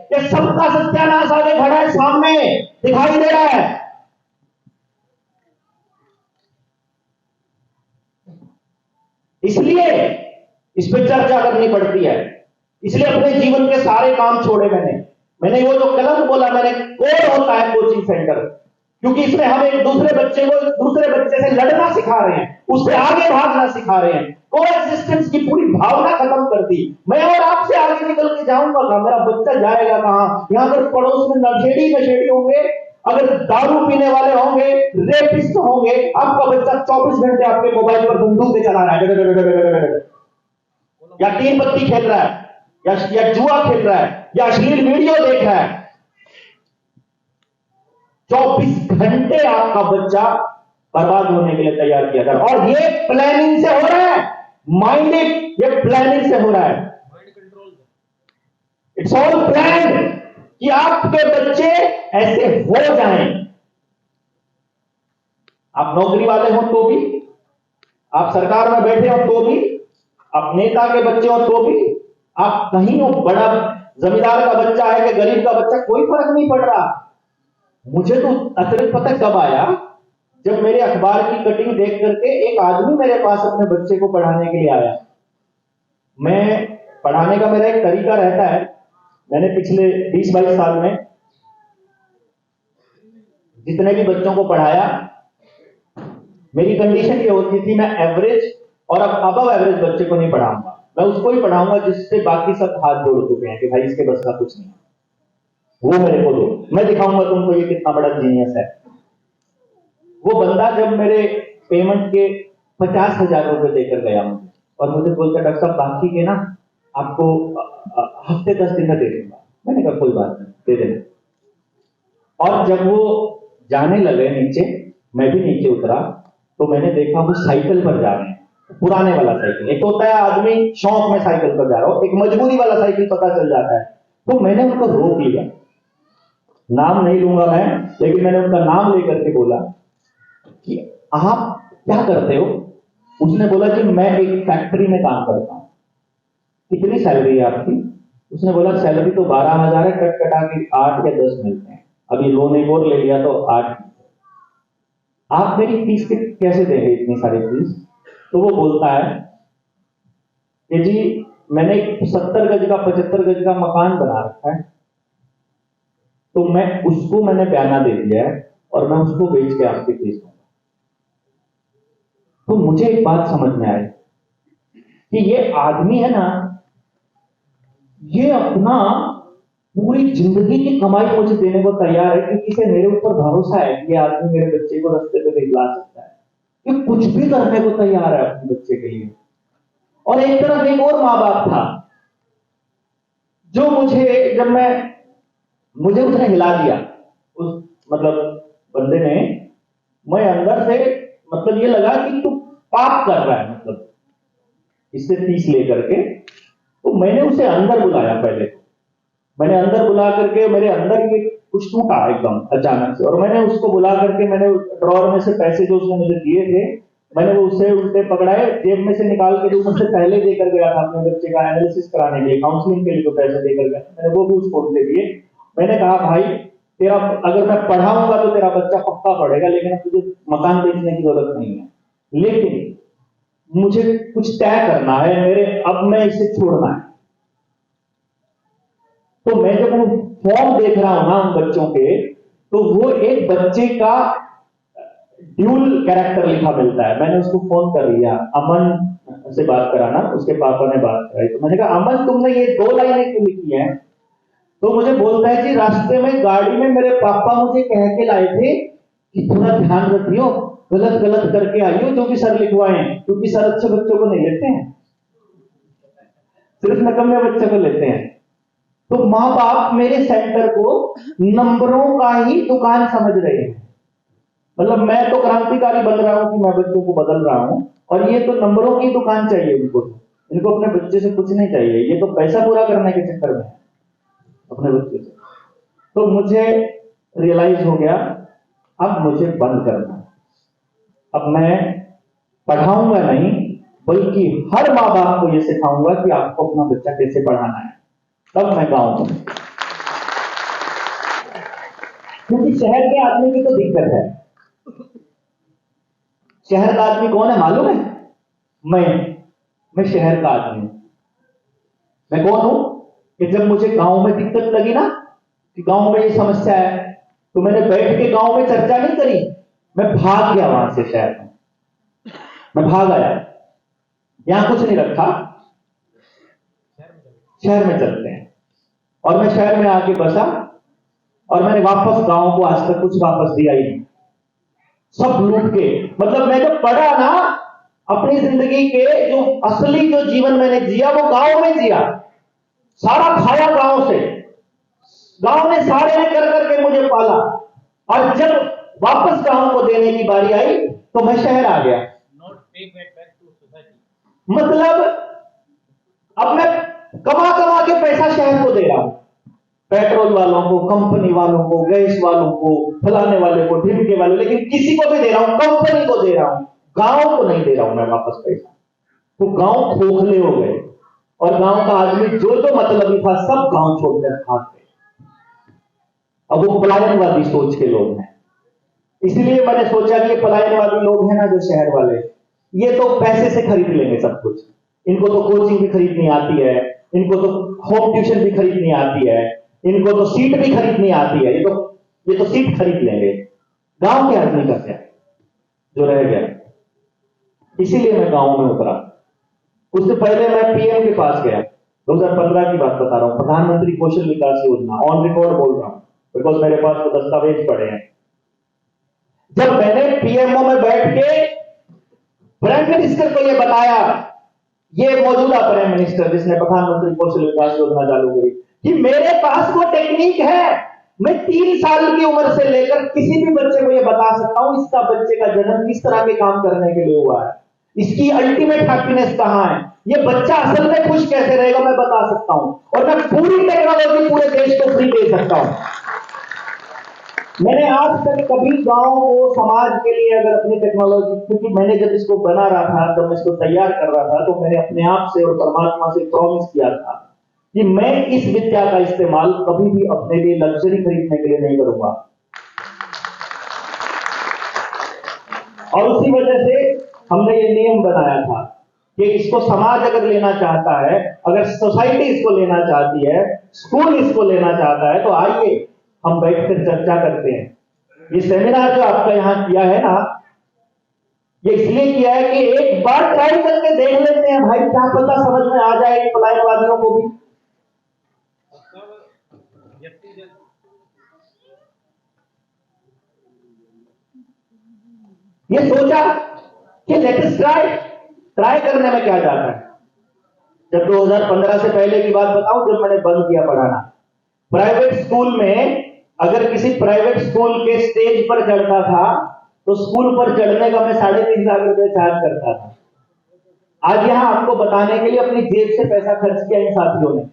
S1: ये सबका सत्यानाश आगे खड़ा है, सामने दिखाई दे रहा है। इसलिए इस पर चर्चा करनी पड़ती है। इसलिए अपने जीवन के सारे काम छोड़े मैंने वो जो कलम बोला, मैंने कोड होता है कोचिंग सेंटर, क्योंकि इसमें हम एक दूसरे बच्चे को दूसरे बच्चे से लड़ना सिखा रहे हैं, उससे आगे भागना सिखा रहे हैं। कोएग्जिस्टेंस की पूरी भावना खत्म कर दी। मैं और आपसे आगे निकल के जाऊंगा कहां? मेरा बच्चा जाएगा कहां? यहां पर पड़ोस में नशेड़ी होंगे, अगर दारू पीने वाले होंगे, रेपिस्ट होंगे, आपका बच्चा 24 घंटे आपके मोबाइल पर बंदूकें चला रहा है, या 3 पत्ती खेल रहा है, या जुआ खेल रहा है, या अश्लील वीडियो देख रहा है। 24 घंटे आपका बच्चा बर्बाद होने के लिए तैयार किया जा रहा है। और ये प्लानिंग से हो रहा है, माइंडेड, ये प्लानिंग से हो रहा है। इट्स ऑल प्लान कि आपके बच्चे ऐसे हो जाएं। आप नौकरी वाले हो तो भी, आप सरकार में बैठे हो तो भी, आप नेता के बच्चे हो तो भी, आप कहीं हो, बड़ा जमींदार का बच्चा है कि गरीब का बच्चा, कोई फर्क नहीं पड़ रहा। मुझे तो अतिरिक्त पता कब आया, जब मेरे अखबार की कटिंग देख करके एक आदमी मेरे पास अपने बच्चे को पढ़ाने के लिए आया। मैं पढ़ाने का मेरा एक तरीका रहता है, मैंने पिछले 20-22 साल में जितने भी बच्चों को पढ़ाया, मेरी कंडीशन ये होती थी, मैं एवरेज और अबव एवरेज बच्चे को नहीं पढ़ाऊंगा, मैं उसको ही पढ़ाऊंगा जिससे बाकी सब हाथ जोड़ चुके हैं कि भाई इसके बस का कुछ नहीं, वो मेरे को दो, मैं दिखाऊंगा तुमको ये कितना बड़ा जीनियस है। वो बंदा जब मेरे पेमेंट के 50,000 रुपए देकर गया मुझे, और मुझे बोलता डॉक्टर साहब बाकी के ना आपको हफ्ते 10 दिन में दे दूंगा। मैंने कहा कोई बात नहीं, दे देना। और जब वो जाने लगे नीचे, मैं भी नीचे उतरा, तो मैंने देखा वो साइकिल पर जा रहे हैं, पुराने वाला साइकिल। एक होता है आदमी शौक में साइकिल पर जा रहा हो, एक मजबूरी वाला साइकिल पता चल जाता है। तो मैंने उनको रोक लिया, नाम नहीं लूंगा मैं, लेकिन मैंने उनका नाम लेकर के बोला कि आप क्या करते हो? उसने बोला कि मैं एक फैक्ट्री में काम करता हूं। कितनी सैलरी है आपकी? उसने बोला सैलरी तो 12,000 है, कट कटा के 8 या 10 मिलते हैं, अभी लोन एक और ले लिया तो 8। आप मेरी फीस कैसे देंगे इतनी सारी फीस? तो वो बोलता है कि जी मैंने 70 गज का 75 गज का मकान बना रखा है, तो मैंने बयाना दे दिया है और मैं उसको बेच के आपकी फीस दूंगा। तो मुझे एक बात समझ में आई कि ये आदमी है ना, ये अपना पूरी जिंदगी की कमाई मुझे देने को तैयार है, क्योंकि इसे मेरे ऊपर भरोसा है कि ये आदमी मेरे बच्चे को रास्ते पे दिखला सकता है। ये कुछ भी करने को तैयार है अपने बच्चे के लिए। और एक तरफ एक और माँ बाप था जो मुझे उसने हिला दिया, उस मतलब बंदे ने, मैं अंदर से मतलब ये लगा कि तू पाप कर रहा है, मतलब इससे फीस लेकर के। तो मैंने उसे अंदर बुलाया, पहले मैंने अंदर बुला करके, मेरे अंदर ये कुछ टूटा एकदम अचानक से, और मैंने उसको बुला करके, मैंने ड्रॉर में से पैसे जो उसने मुझे दिए थे, मैंने वो उससे उल्टे पकड़ाए, जेब में से निकाल के, जो मुझसे पहले देकर गया था अपने बच्चे का एनालिसिस कराने के लिए, काउंसलिंग के लिए जो पैसे देकर गया, मैंने वो भी उसको उल्टे दिए। मैंने कहा भाई तेरा, अगर मैं पढ़ाऊंगा तो तेरा बच्चा पक्का पढ़ेगा, लेकिन अब तुझे मकान बेचने की जरूरत नहीं है, लेकिन मुझे कुछ तय करना है, मेरे अब मैं इसे छोड़ना है। तो मैं जब वो फॉर्म देख रहा हूं ना उन बच्चों के, तो वो एक बच्चे का ड्यूल कैरेक्टर लिखा मिलता है। मैंने उसको फोन कर लिया, अमन से बात कराना, उसके पापा ने बात कराई। तो मैंने कहा अमन तुमने ये 2 लाइनें क्यों लिखी हैं? तो मुझे बोलता है जी रास्ते में गाड़ी में मेरे पापा मुझे कह के लाए थे कि थोड़ा ध्यान रखियो, गलत गलत करके आइयो जो भी सर लिखवाए, क्योंकि सर अच्छे बच्चों को नहीं लेते हैं, सिर्फ नकम्मे बच्चों को लेते हैं। तो माँ बाप मेरे सेंटर को नंबरों का ही दुकान समझ रहे हैं। मतलब मैं तो क्रांतिकारी बन रहा हूं कि मैं बच्चों को बदल रहा हूं, और ये तो नंबरों की दुकान चाहिए इनको अपने बच्चे से कुछ नहीं चाहिए, ये तो पैसा पूरा करने के चक्कर में अपने बच्चे से। तो मुझे रियलाइज हो गया अब मुझे बंद करना है। अब मैं पढ़ाऊंगा नहीं, बल्कि हर माँ बाप को यह सिखाऊंगा कि आपको अपना बच्चा कैसे पढ़ाना है। तब मैं गाऊंगा, क्योंकि शहर के आदमी की तो दिक्कत है। शहर का आदमी कौन है मालूम है? मैं शहर का आदमी हूं। मैं कौन हूं कि जब मुझे गांव में दिक्कत लगी ना कि गांव में ये समस्या है, तो मैंने बैठ के गांव में चर्चा नहीं करी, मैं भाग गया वहां से शहर में। मैं भाग आया, यहां कुछ नहीं रखा, शहर में चलते हैं। और मैं शहर में आके बसा, और मैंने वापस गांव को आज तक कुछ वापस दिया ही नहीं, सब लूट के। मतलब मैं जब पढ़ा ना, अपनी जिंदगी के जो असली जो जीवन मैंने जिया वो गांव में जिया, सारा खाया गांव से, गांव ने सारे ने कर करके मुझे पाला। और जब वापस गांव को देने की बारी आई तो मैं शहर आ गया। मतलब अब मैं कमा कमा के पैसा शहर को दे रहा हूं, पेट्रोल वालों को, कंपनी वालों को, गैस वालों को, फलाने वाले को, ढिमके वाले, लेकिन किसी को भी दे रहा हूं, कंपनी को दे रहा हूं, गांव को नहीं दे रहा हूं मैं वापस पैसा। तो गांव खोखले हो गए, और गांव का आदमी जो मतलबी था सब गांव छोड़कर भाग गए। अब वो पलायनवादी सोच के लोग हैं। इसलिए मैंने सोचा कि ये पलायनवादी लोग हैं ना जो शहर वाले, ये तो पैसे से खरीद लेंगे सब कुछ। इनको तो कोचिंग भी खरीदनी आती है, इनको तो होम ट्यूशन भी खरीदनी आती है, इनको तो सीट भी खरीदनी आती है, ये तो सीट खरीद लेंगे। गांव के आदमी का क्या जो रह गया। इसीलिए मैं गांव में उतरा। उससे पहले मैं पीएम के पास गया, 2015 की बात बता रहा हूं, प्रधानमंत्री कौशल विकास योजना, ऑन रिकॉर्ड बोल रहा हूं बिकॉज मेरे पास तो दस्तावेज पड़े हैं। जब मैंने पीएमओ में बैठ के प्राइम मिनिस्टर को यह बताया, ये मौजूदा प्राइम मिनिस्टर जिसने प्रधानमंत्री कौशल विकास योजना चालू करी, कि मेरे पास वो टेक्निक है, मैं 3 साल की उम्र से लेकर किसी भी बच्चे को यह बता सकता हूं इसका बच्चे का जन्म किस तरह के काम करने के लिए हुआ है, इसकी अल्टीमेट हैप्पीनेस कहां है, ये बच्चा असल में खुश कैसे रहेगा मैं बता सकता हूं। और मैं पूरी टेक्नोलॉजी पूरे देश को फ्री दे सकता हूं। मैंने आज तक कभी गांव को समाज के लिए अगर अपनी टेक्नोलॉजी, क्योंकि मैंने जब इसको बना रहा था, जब मैं इसको तैयार कर रहा था, तो मैंने अपने आप से और परमात्मा से प्रॉमिस किया था कि मैं इस विद्या का इस्तेमाल कभी भी अपने लिए लग्जरी खरीदने के लिए नहीं करूंगा। और उसी वजह से हमने ये नियम बनाया था कि इसको समाज अगर लेना चाहता है, अगर सोसाइटी इसको लेना चाहती है, स्कूल इसको लेना चाहता है, तो आइए हम बैठकर चर्चा करते हैं। ये सेमिनार जो आपका यहां किया है ना, ये इसलिए किया है कि एक बार ट्राई करके देख लेते हैं भाई, क्या पता समझ में आ जाए पलायनवादियों को भी। ये सोचा कि लेट अस ट्राई करने में क्या जाता है। जब 2015 से पहले की बात बताऊं, जब मैंने बंद किया पढ़ाना, प्राइवेट स्कूल में अगर किसी प्राइवेट स्कूल के स्टेज पर चढ़ता था तो स्कूल पर चढ़ने का मैं 3.5 लाख रुपए चार्ज करता था। आज यहां आपको बताने के लिए अपनी जेब से पैसा खर्च किया इन साथियों ने।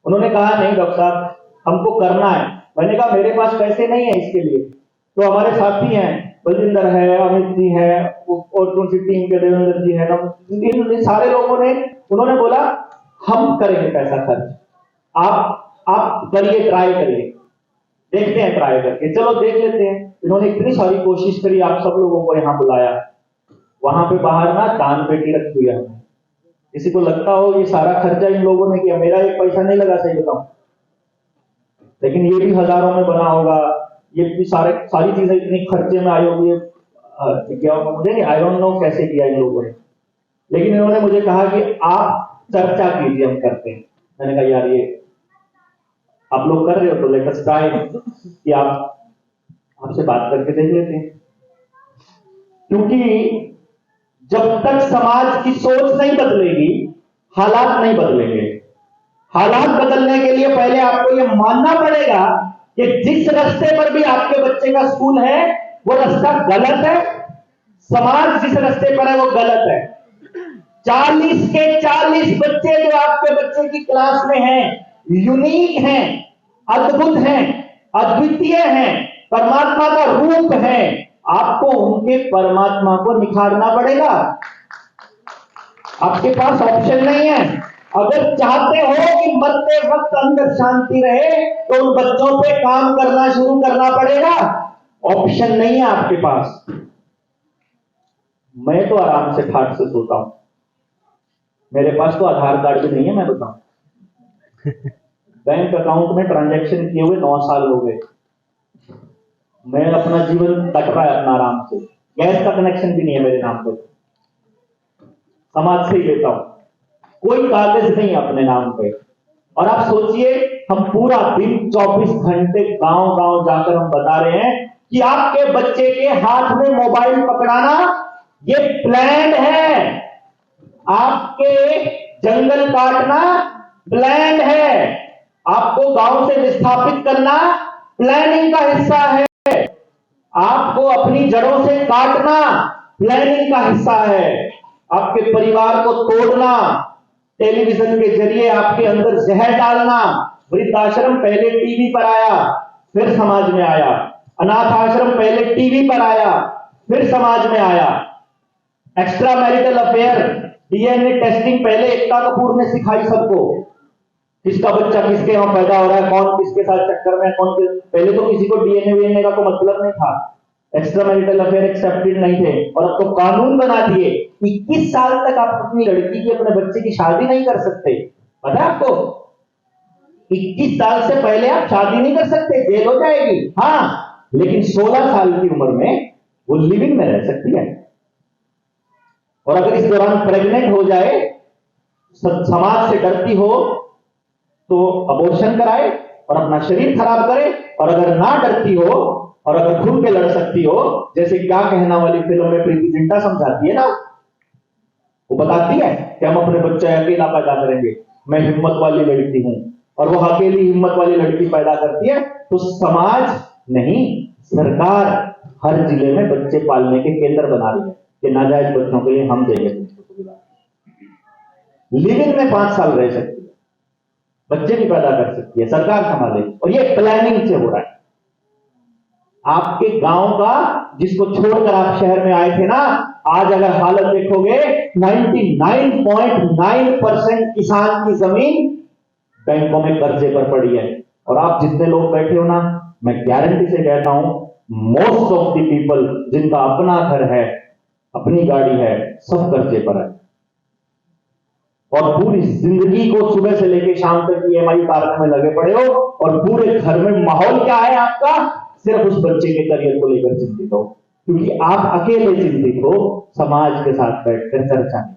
S1: उन्होंने कहा नहीं डॉक्टर साहब हमको करना है। मैंने कहा मेरे पास पैसे नहीं है इसके लिए, तो हमारे साथी हैं, बलजिंदर है, अमित जी है, और कौन सी टीम के देवेंद्र जी है ना, इन सारे लोगों ने, उन्होंने बोला हम करेंगे पैसा खर्च, आप करिए, ट्राई करिए, देखते हैं ट्राई करके, चलो देख लेते हैं। इन्होंने इतनी सारी कोशिश करी, आप सब लोगों को यहां बुलाया, वहां पे बाहर ना दान पेटी रखी हुई है हमने। किसी को लगता हो ये सारा खर्चा इन लोगों ने किया, मेरा एक पैसा नहीं लगा, सही बताऊं, लेकिन ये भी हजारों में बना होगा, ये भी सारी चीजें इतनी खर्चे में आई होगी, क्या मुझे आई डोंट नो कैसे किया इन लोगों ने, लेकिन इन्होंने मुझे कहा कि आप चर्चा कीजिए, हम करते हैं। मैंने कहा यार ये आप लोग कर रहे हो तो लेट अस ट्राई कि आपसे बात करके देख लेते हैं, क्योंकि जब तक समाज की सोच नहीं बदलेगी हालात नहीं बदलेंगे। हालात बदलने के लिए पहले आपको यह मानना पड़ेगा कि जिस रास्ते पर भी आपके बच्चे का स्कूल है वो रास्ता गलत है, समाज जिस रास्ते पर है वो गलत है। 40 के 40 बच्चे जो आपके बच्चे की क्लास में हैं, यूनिक हैं, अद्भुत हैं, अद्वितीय हैं, परमात्मा का रूप है। आपको उनके परमात्मा को निखारना पड़ेगा। आपके पास ऑप्शन नहीं है। अगर चाहते हो कि मरते वक्त अंदर शांति रहे तो उन बच्चों पे काम करना शुरू करना पड़ेगा। ऑप्शन नहीं है आपके पास। मैं तो आराम से ठाट से सोता हूं, मेरे पास तो आधार कार्ड भी नहीं है, मैं बताऊं। बैंक अकाउंट में ट्रांजैक्शन किए हुए 9 साल हो गए। मैं अपना जीवन कट रहा है अपना आराम से। गैस का कनेक्शन भी नहीं है मेरे नाम पे, समाज से ही लेता हूं, कोई कागज नहीं अपने नाम पे। और आप सोचिए, हम पूरा दिन 24 घंटे गांव गांव जाकर हम बता रहे हैं कि आपके बच्चे के हाथ में मोबाइल पकड़ाना ये प्लान है, आपके जंगल काटना प्लान है, आपको गांव से विस्थापित करना प्लानिंग का हिस्सा है, आपको अपनी जड़ों से काटना प्लानिंग का हिस्सा है, आपके परिवार को तोड़ना, टेलीविजन के जरिए आपके अंदर जहर डालना। वृद्धाश्रम पहले टीवी पर आया फिर समाज में आया, अनाथ आश्रम पहले टीवी पर आया फिर समाज में आया। Extra marital affair, DNA testing पहले एकता कपूर ने सिखाई सबको, किसका बच्चा किसके यहां पैदा हो रहा है, कौन किसके साथ चक्कर में, पहले तो किसी को डीएनए वीएनए का तो मतलब नहीं था, एक्स्ट्रा मैरिटल अफेयर एक्सेप्टेड नहीं थे। और अब तो कानून बना दिए, 21 साल तक आप अपनी लड़की की, अपने बच्चे की शादी नहीं कर सकते। पता है आपको, 21 साल से पहले आप शादी नहीं कर सकते, जेल हो जाएगी। हाँ, लेकिन 16 साल की उम्र में वो लिविंग में रह सकती है। और अगर इस दौरान प्रेग्नेंट हो जाए, समाज से डरती हो तो अबॉर्शन कराए और अपना शरीर खराब करे, और अगर ना डरती हो और अगर खुल के लड़ सकती हो, जैसे क्या कहना वाली फिल्म में प्रीति जिंटा समझाती है ना, वो बताती है कि हम अपने बच्चे अकेला पैदा करेंगे, मैं हिम्मत वाली लड़की हूं, और वो अकेली हिम्मत वाली लड़की पैदा करती है, तो समाज नहीं सरकार हर जिले में बच्चे पालने के केंद्र बना रही है कि नाजायज बच्चों के लिए हम देंगे तुमको सुविधा। लिविंग में 5 साल रह सकती है, बच्चे भी पैदा कर सकती है, सरकार संभालेगी, और ये प्लानिंग से हो रहा है। आपके गांव का जिसको छोड़कर आप शहर में आए थे ना, आज अगर हालत देखोगे 99.9% किसान की जमीन बैंकों में कर्जे पर पड़ी है। और आप जितने लोग बैठे हो ना, मैं गारंटी से कहता हूं, मोस्ट ऑफ द पीपल जिनका अपना घर है, अपनी गाड़ी है, सब कर्जे पर है, और पूरी जिंदगी को सुबह से लेकर शाम तक ईएमआई उतारने में लगे पड़े हो, और पूरे घर में माहौल क्या है आपका, सिर्फ उस बच्चे के करियर को लेकर चिंतित हो, क्योंकि आप अकेले चिंतित हो, समाज के साथ बैठकर चर्चा नहीं।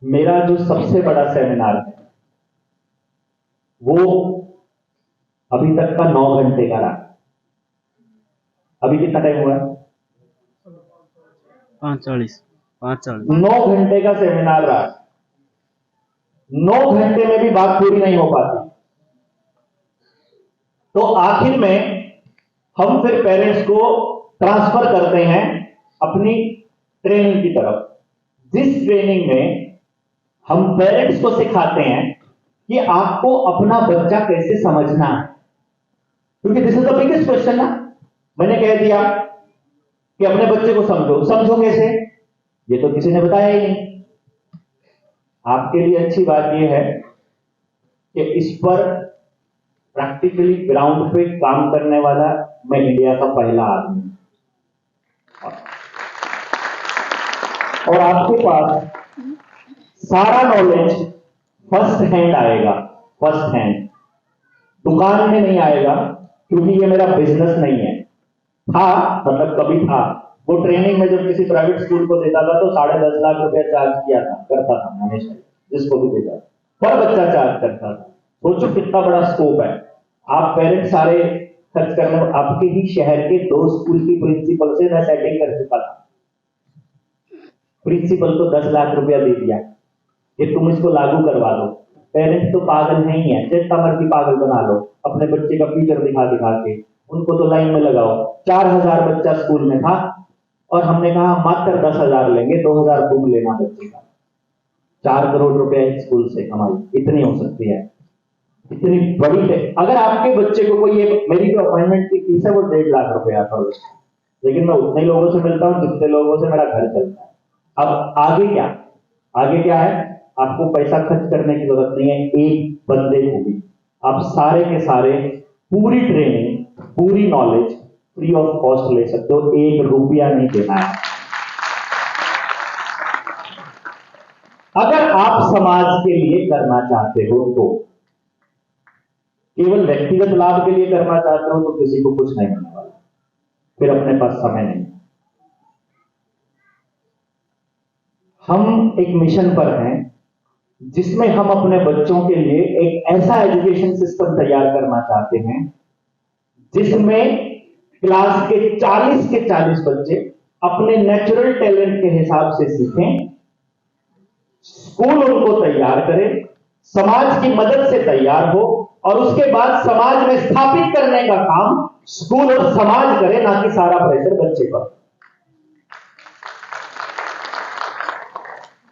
S1: मेरा जो सबसे बड़ा सेमिनार है वो अभी तक का 9 घंटे का रहा। अभी कितना टाइम हुआ?
S5: 5:40।
S1: 9 घंटे का सेमिनार रहा। 9 घंटे में भी बात पूरी नहीं हो पाती। तो आखिर में हम फिर पेरेंट्स को ट्रांसफर करते हैं अपनी ट्रेनिंग की तरफ, जिस ट्रेनिंग में हम पेरेंट्स को सिखाते हैं कि आपको अपना बच्चा कैसे समझना है, क्योंकि this is the biggest question ना। मैंने कह दिया कि अपने बच्चे को समझो कैसे, ये तो किसी ने बताया ही नहीं। आपके लिए अच्छी बात यह है कि इस पर प्रैक्टिकली ग्राउंड पे काम करने वाला मैं इंडिया का पहला आदमी। और आपके पास सारा नॉलेज फर्स्ट हैंड आएगा, फर्स्ट हैंड, दुकान में नहीं आएगा, क्योंकि ये मेरा बिजनेस नहीं है। था, मतलब कभी था, वो ट्रेनिंग में जब किसी प्राइवेट स्कूल को देता था तो 10.5 लाख रुपया चार्ज किया था, करता था हमेशा, जिसको भी देता पर बच्चा चार्ज करता था। सोचो कितना बड़ा स्कोप है। आप पेरेंट्स सारे खर्च करने, आपके ही शहर के 2 स्कूल की प्रिंसिपल से मैं सेटिंग कर चुका था। प्रिंसिपल को 10 लाख रुपया दे दिया कि तुम इसको लागू करवा दो। पेरेंट्स तो पागल नहीं है, जितना मर्जी पागल बना लो अपने बच्चे का फ्यूचर दिखा दिखा के, उनको तो लाइन में लगाओ। 4000 बच्चा स्कूल में था और हमने कहा मात्र 10,000 लेंगे, 2,000 तुम लेना बच्चे का। 4 करोड़ रुपए एक स्कूल से कमाई इतनी हो सकती है, इतनी बड़ी है। अगर आपके बच्चे को कोई, मेरी जो अपॉइंटमेंट की फीस है वो 1.5 लाख रुपए आता है, लेकिन मैं उतने लोगों से मिलता हूं जितने लोगों से मेरा घर चलता है। अब आगे क्या, आगे क्या है? आपको पैसा खर्च करने की जरूरत नहीं है, एक बंदे को भी आप सारे के सारे पूरी ट्रेनिंग, पूरी नॉलेज फ्री ऑफ कॉस्ट ले सकते हो, 1 रुपया नहीं देना है। अगर आप समाज के लिए करना चाहते हो तो, केवल व्यक्तिगत लाभ के लिए करना चाहते हो तो किसी को कुछ नहीं होने वाला, फिर अपने पास समय नहीं। हम एक मिशन पर हैं जिसमें हम अपने बच्चों के लिए एक ऐसा एजुकेशन सिस्टम तैयार करना चाहते हैं जिसमें क्लास के 40 बच्चे अपने नेचुरल टैलेंट के हिसाब से सीखें, स्कूल उनको तैयार करे, समाज की मदद से तैयार हो, और उसके बाद समाज में स्थापित करने का काम स्कूल और समाज करे, ना कि सारा प्रेशर बच्चे पर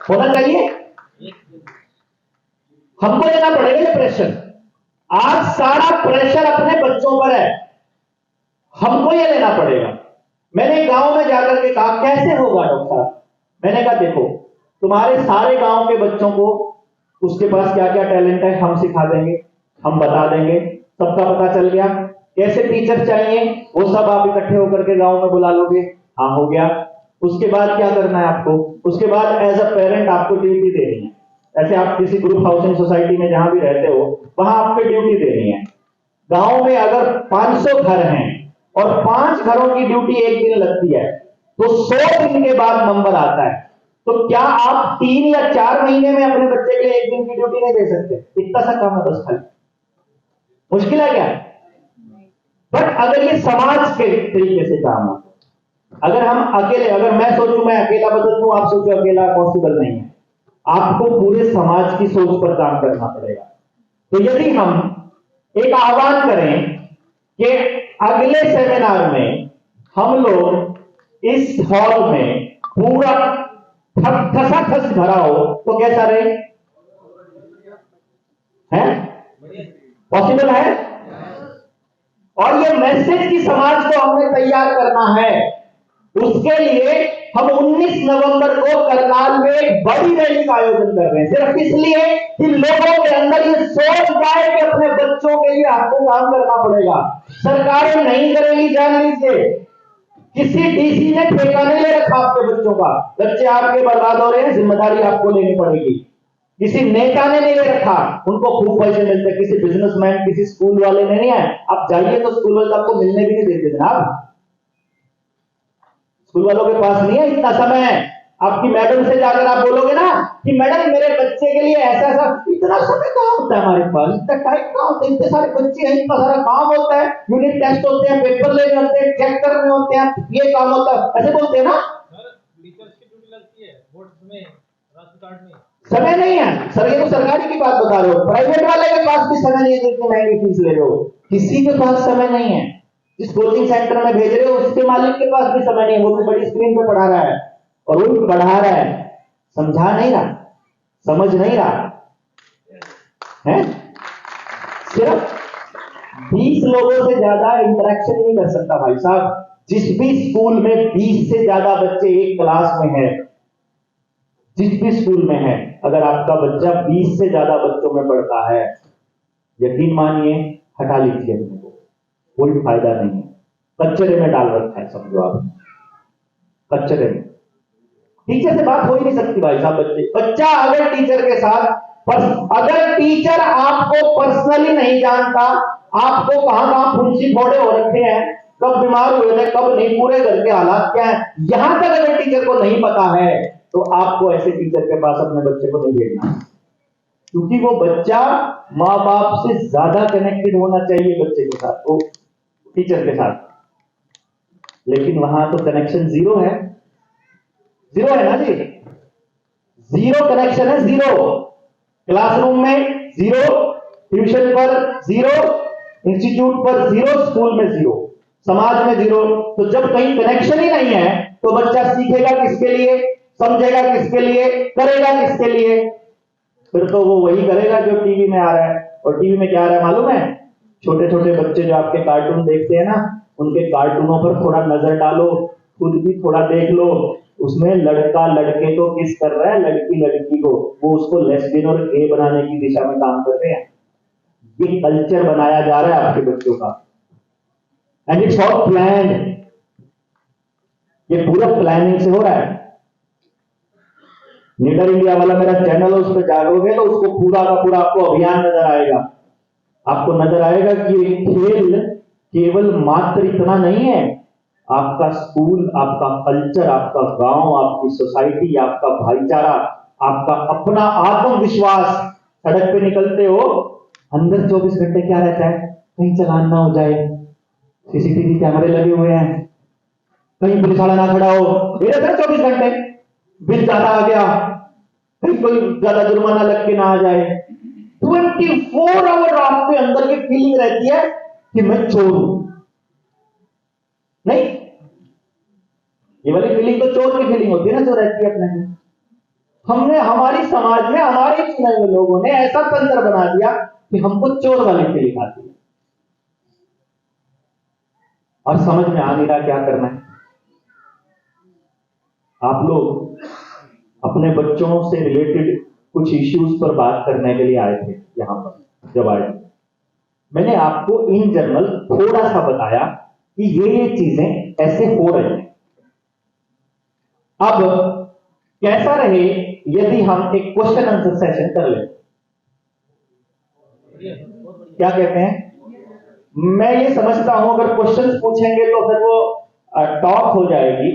S1: होना चाहिए। हमको लेना पड़ेगा ये प्रेशर। आज सारा प्रेशर अपने बच्चों पर है, हमको ये लेना पड़ेगा। मैंने गांव में जाकर के कहा कैसे होगा डॉक्टर साहब? मैंने कहा देखो, तुम्हारे सारे गांव के बच्चों को उसके पास क्या क्या टैलेंट है हम सिखा देंगे, हम बता देंगे, सबका पता चल गया। कैसे टीचर चाहिए वो सब आप इकट्ठे होकर के गांव में बुला लोगे, हाँ हो गया। उसके बाद क्या करना है आपको? उसके बाद एज अ पेरेंट आपको ड्यूटी देनी है। ऐसे आप किसी ग्रुप हाउसिंग सोसाइटी में जहां भी रहते हो वहां आपको ड्यूटी देनी है। गांव में अगर 500 घर हैं और 5 घरों की ड्यूटी एक दिन लगती है तो 100 दिन के बाद नंबर आता है। तो क्या आप 3 या 4 महीने में अपने बच्चे के लिए एक दिन की ड्यूटी नहीं दे सकते? इतना सा काम है बस, खाली मुश्किल है क्या? बट अगर ये समाज के तरीके से काम हो, अगर हम अकेले, अगर मैं सोचूं मैं अकेला बदल दूं, आप सोचो अकेला, पॉसिबल नहीं है। आपको पूरे समाज की सोच पर काम करना पड़ेगा। तो यदि हम एक आह्वान करें कि अगले सेमिनार में हम लोग इस हॉल में पूरा खसाखस भरा हो तो कैसा रहे? हैं? पॉसिबल है? और ये मैसेज की समाज को हमने तैयार करना है। उसके लिए हम 19 नवंबर को करनाल में एक बड़ी रैली का आयोजन कर रहे हैं, सिर्फ इसलिए कि लोगों के अंदर ये सोच जाए कि अपने बच्चों के लिए आपको काम करना पड़ेगा। सरकारें नहीं करेंगी, जान लीजिए। किसी डीसी ने ठेका नहीं ले रखा आपके बच्चों का, बच्चे आपके बर्बाद हो रहे हैं, जिम्मेदारी आपको लेनी पड़ेगी। किसी नेता ने नहीं ले रखा, उनको खूब पैसे मिलते, किसी बिजनेसमैन, किसी स्कूल वाले ने नहीं है। आप जाइए तो स्कूल वाले आपको मिलने भी नहीं देते जनाब। स्कूल वालों के पास नहीं है इतना समय। आपकी मैडम से जाकर आप बोलोगे ना कि मैडम मेरे बच्चे के लिए ऐसा ऐसा, इतना समय कहां होता है हमारे पास, इतना टाइम कहां होता है, इतने सारे बच्चे हैं, इतना सारा काम होता है, यूनिट टेस्ट होते हैं, पेपर लेने होते हैं, चेक करने होते हैं, ये काम होता है, ऐसे बोलते हैं ना।
S3: टीचर्स की ड्यूटी लगती है बोर्ड में, राशन कार्ड में
S1: समय नहीं है सर। ये तो सरकारी की बात बता रहे हो, प्राइवेट वाले के पास भी समय नहीं है, जितनी महंगी फीस ले रहे हो। किसी के पास समय नहीं है। जिस कोचिंग सेंटर में भेज रहे हो उसके मालिक के पास भी समय नहीं है, वो भी बड़ी स्क्रीन पे पढ़ा रहा है, और वो भी पढ़ा रहा है, समझा नहीं रहा, समझ नहीं रहा है। सिर्फ 20 लोगों से ज्यादा इंटरेक्शन नहीं कर सकता भाई साहब। जिस भी स्कूल में 20 से ज्यादा बच्चे एक क्लास में है, जिस भी स्कूल में है, अगर आपका बच्चा 20 से ज्यादा बच्चों में पढ़ता है, यकीन मानिए हटा लीजिए अपने को, कोई फायदा नहीं है। कचरे में डाल रखा है, समझो आप, कचरे में। टीचर से बात हो ही नहीं सकती भाई साहब। बच्चा अगर टीचर के साथ अगर टीचर आपको पर्सनली नहीं जानता, आपको कहां कहां फुंसी फोड़े हो रखे हैं, कब बीमार हुए थे कब नहीं, पूरे घर के हालात क्या है, यहां तक अगर टीचर को नहीं पता है तो आपको ऐसे टीचर के पास अपने बच्चे को नहीं भेजना, क्योंकि वो बच्चा माँ बाप से ज्यादा कनेक्टेड होना चाहिए बच्चे के साथ, वो टीचर के साथ। लेकिन वहां तो कनेक्शन जीरो है, जीरो है ना जी, जीरो कनेक्शन है, जीरो। क्लासरूम में जीरो, ट्यूशन पर जीरो, इंस्टीट्यूट पर जीरो, स्कूल में जीरो, समाज में जीरो। तो जब कहीं कनेक्शन ही नहीं है तो बच्चा सीखेगा किसके लिए, समझेगा किसके लिए, करेगा किसके लिए? फिर तो वो वही करेगा जो टीवी में आ रहा है। और टीवी में क्या आ रहा है मालूम है? छोटे छोटे बच्चे जो आपके कार्टून देखते हैं ना, उनके कार्टूनों पर थोड़ा नजर डालो, खुद भी थोड़ा देख लो, उसमें लड़का लड़के को किस कर रहा है, लड़की लड़की को, वो उसको लेस्बियन और गे बनाने की दिशा में काम कर रहे हैं। ये कल्चर बनाया जा रहा है आपके बच्चों का, एंड इट्स ऑल प्लान्ड। ये पूरा प्लानिंग से हो रहा है। निडर इंडिया वाला मेरा चैनल है, उस पर जाओगे तो उसको पूरा का पूरा आपको अभियान नजर आएगा। आपको नजर आएगा कि खेल केवल मात्र इतना नहीं है, आपका स्कूल, आपका कल्चर, आपका गांव, आपकी सोसाइटी, आपका भाईचारा, आपका अपना आत्मविश्वास। सड़क पे निकलते हो, अंदर 24 घंटे क्या रहता है, कहीं चालान ना हो जाए, सीसीटीवी कैमरे लगे हुए हैं, कहीं पुलिस वाला ना खड़ा हो, ये रहता है 24 घंटे। बिल ज्यादा आ गया, कहीं कोई ज्यादा जुर्माना लग के ना आ जाए। 24 आवर आपके अंदर की फीलिंग रहती है कि मैं चोर हूं। नहीं, ये वाली फीलिंग तो चोर की फीलिंग होती है ना, जो रहती है अपने में। हमने, हमारी समाज में, हमारे चुने हुए लोगों ने ऐसा तंत्र बना दिया कि हमको चोर वाली फीलिंग आती है। और समझ में आ नहीं रहा क्या करना है। आप लोग अपने बच्चों से रिलेटेड कुछ इश्यूज पर बात करने के लिए आए थे यहां पर। जब आए मैंने आपको इन जनरल थोड़ा सा बताया कि ये चीजें ऐसे हो रही हैं। अब कैसा रहे यदि हम एक क्वेश्चन आंसर सेशन कर लें? क्या कहते हैं? मैं ये समझता हूं अगर क्वेश्चंस पूछेंगे तो फिर वो टॉक हो जाएगी।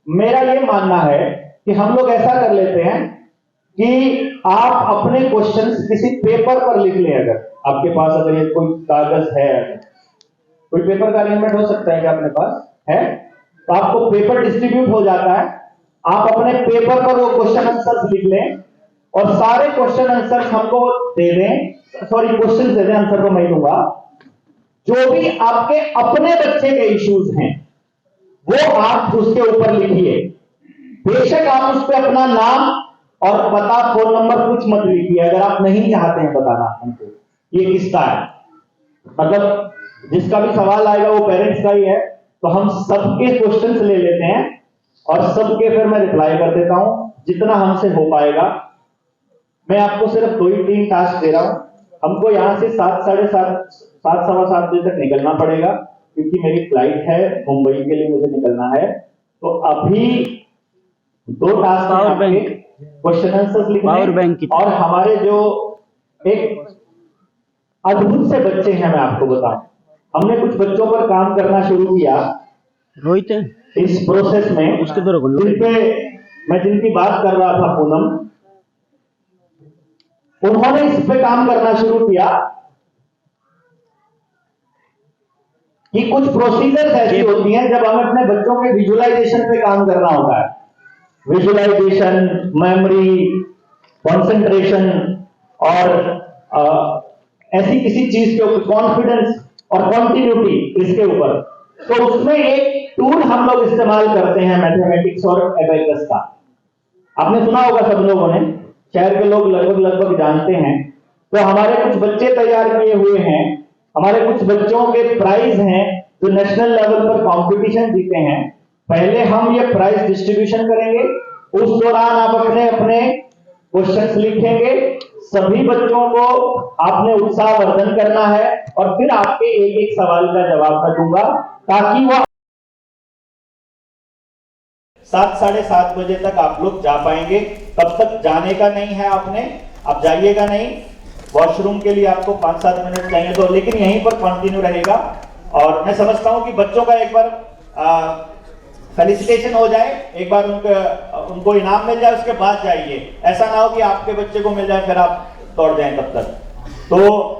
S1: मेरा ये मानना है कि हम लोग ऐसा कर लेते हैं कि आप अपने क्वेश्चंस किसी पेपर पर लिख लें। अगर आपके पास अगर ये कोई कागज है, कोई पेपर का अरेंजमेंट हो सकता है क्या अपने पास है, तो आपको पेपर डिस्ट्रीब्यूट हो जाता है, आप अपने पेपर पर वो क्वेश्चन आंसर्स लिख लें और सारे क्वेश्चन आंसर्स हमको दे दें। सॉरी, क्वेश्चन दे दें, आंसर तो मैं दूंगा। जो भी आपके अपने बच्चे के इश्यूज हैं वो आप उसके ऊपर लिखिए। बेशक आप उस पर अपना नाम और पता, फोन नंबर कुछ मत लिखिए अगर आप नहीं चाहते हैं बताना हमको ये किसका है। मतलब जिसका भी सवाल आएगा वो पेरेंट्स का ही है, तो हम सबके क्वेश्चंस ले लेते हैं और सबके फिर मैं रिप्लाई कर देता हूं जितना हमसे हो पाएगा। मैं आपको सिर्फ 2 ही 3 टास्क दे रहा हूं। हमको यहां से 7, साढ़े 7, 7, सवा 7 बजे तक निकलना पड़ेगा, क्योंकि मेरी फ्लाइट है, मुंबई के लिए मुझे निकलना है। तो अभी 2 टास्क आपके क्वेश्चन आंसर्स लिखने और हमारे जो एक अद्भुत से बच्चे हैं, मैं आपको बताऊं, हमने कुछ बच्चों पर काम करना शुरू किया रोहित इस प्रोसेस में, जिनकी बात कर रहा था पूनम, उन्होंने इस पे काम करना शुरू किया कि कुछ प्रोसीजर्स ऐसी होती हैं जब हमें अपने बच्चों के विजुअलाइजेशन पे काम करना होता है। विजुअलाइजेशन, मेमोरी, कंसंट्रेशन और ऐसी किसी चीज के ऊपर, कॉन्फिडेंस और कंटिन्यूटी, इसके ऊपर। तो उसमें एक टूल हम लोग इस्तेमाल करते हैं मैथमेटिक्स और एबेकस का। आपने सुना होगा सब लोगों ने, शहर के लोग लगभग जानते हैं। तो हमारे कुछ बच्चे तैयार किए हुए हैं, हमारे कुछ बच्चों के प्राइज हैं जो नेशनल लेवल पर कंपटीशन जीते हैं। पहले हम ये प्राइज डिस्ट्रीब्यूशन करेंगे, उस दौरान आप अपने अपने क्वेश्चंस लिखेंगे। सभी बच्चों को आपने उत्साहवर्धन करना है और फिर आपके एक एक सवाल का जवाब मैं दूंगा, ताकि वो 7 साढ़े 7 बजे तक आप लोग जा पाएंगे। तब तक जाने का नहीं है आपने, आप जाइएगा नहीं। वॉशरूम के लिए आपको 5-7 मिनट चाहिए तो, लेकिन यहीं पर कंटिन्यू रहेगा। और मैं समझता हूं कि बच्चों का एक बार फेलिसिटेशन हो जाए, एक बार उनको इनाम मिल जाए, उसके बाद जाइए। ऐसा ना हो कि आपके बच्चे को मिल जाए फिर आप दौड़ जाएं तब तक। तो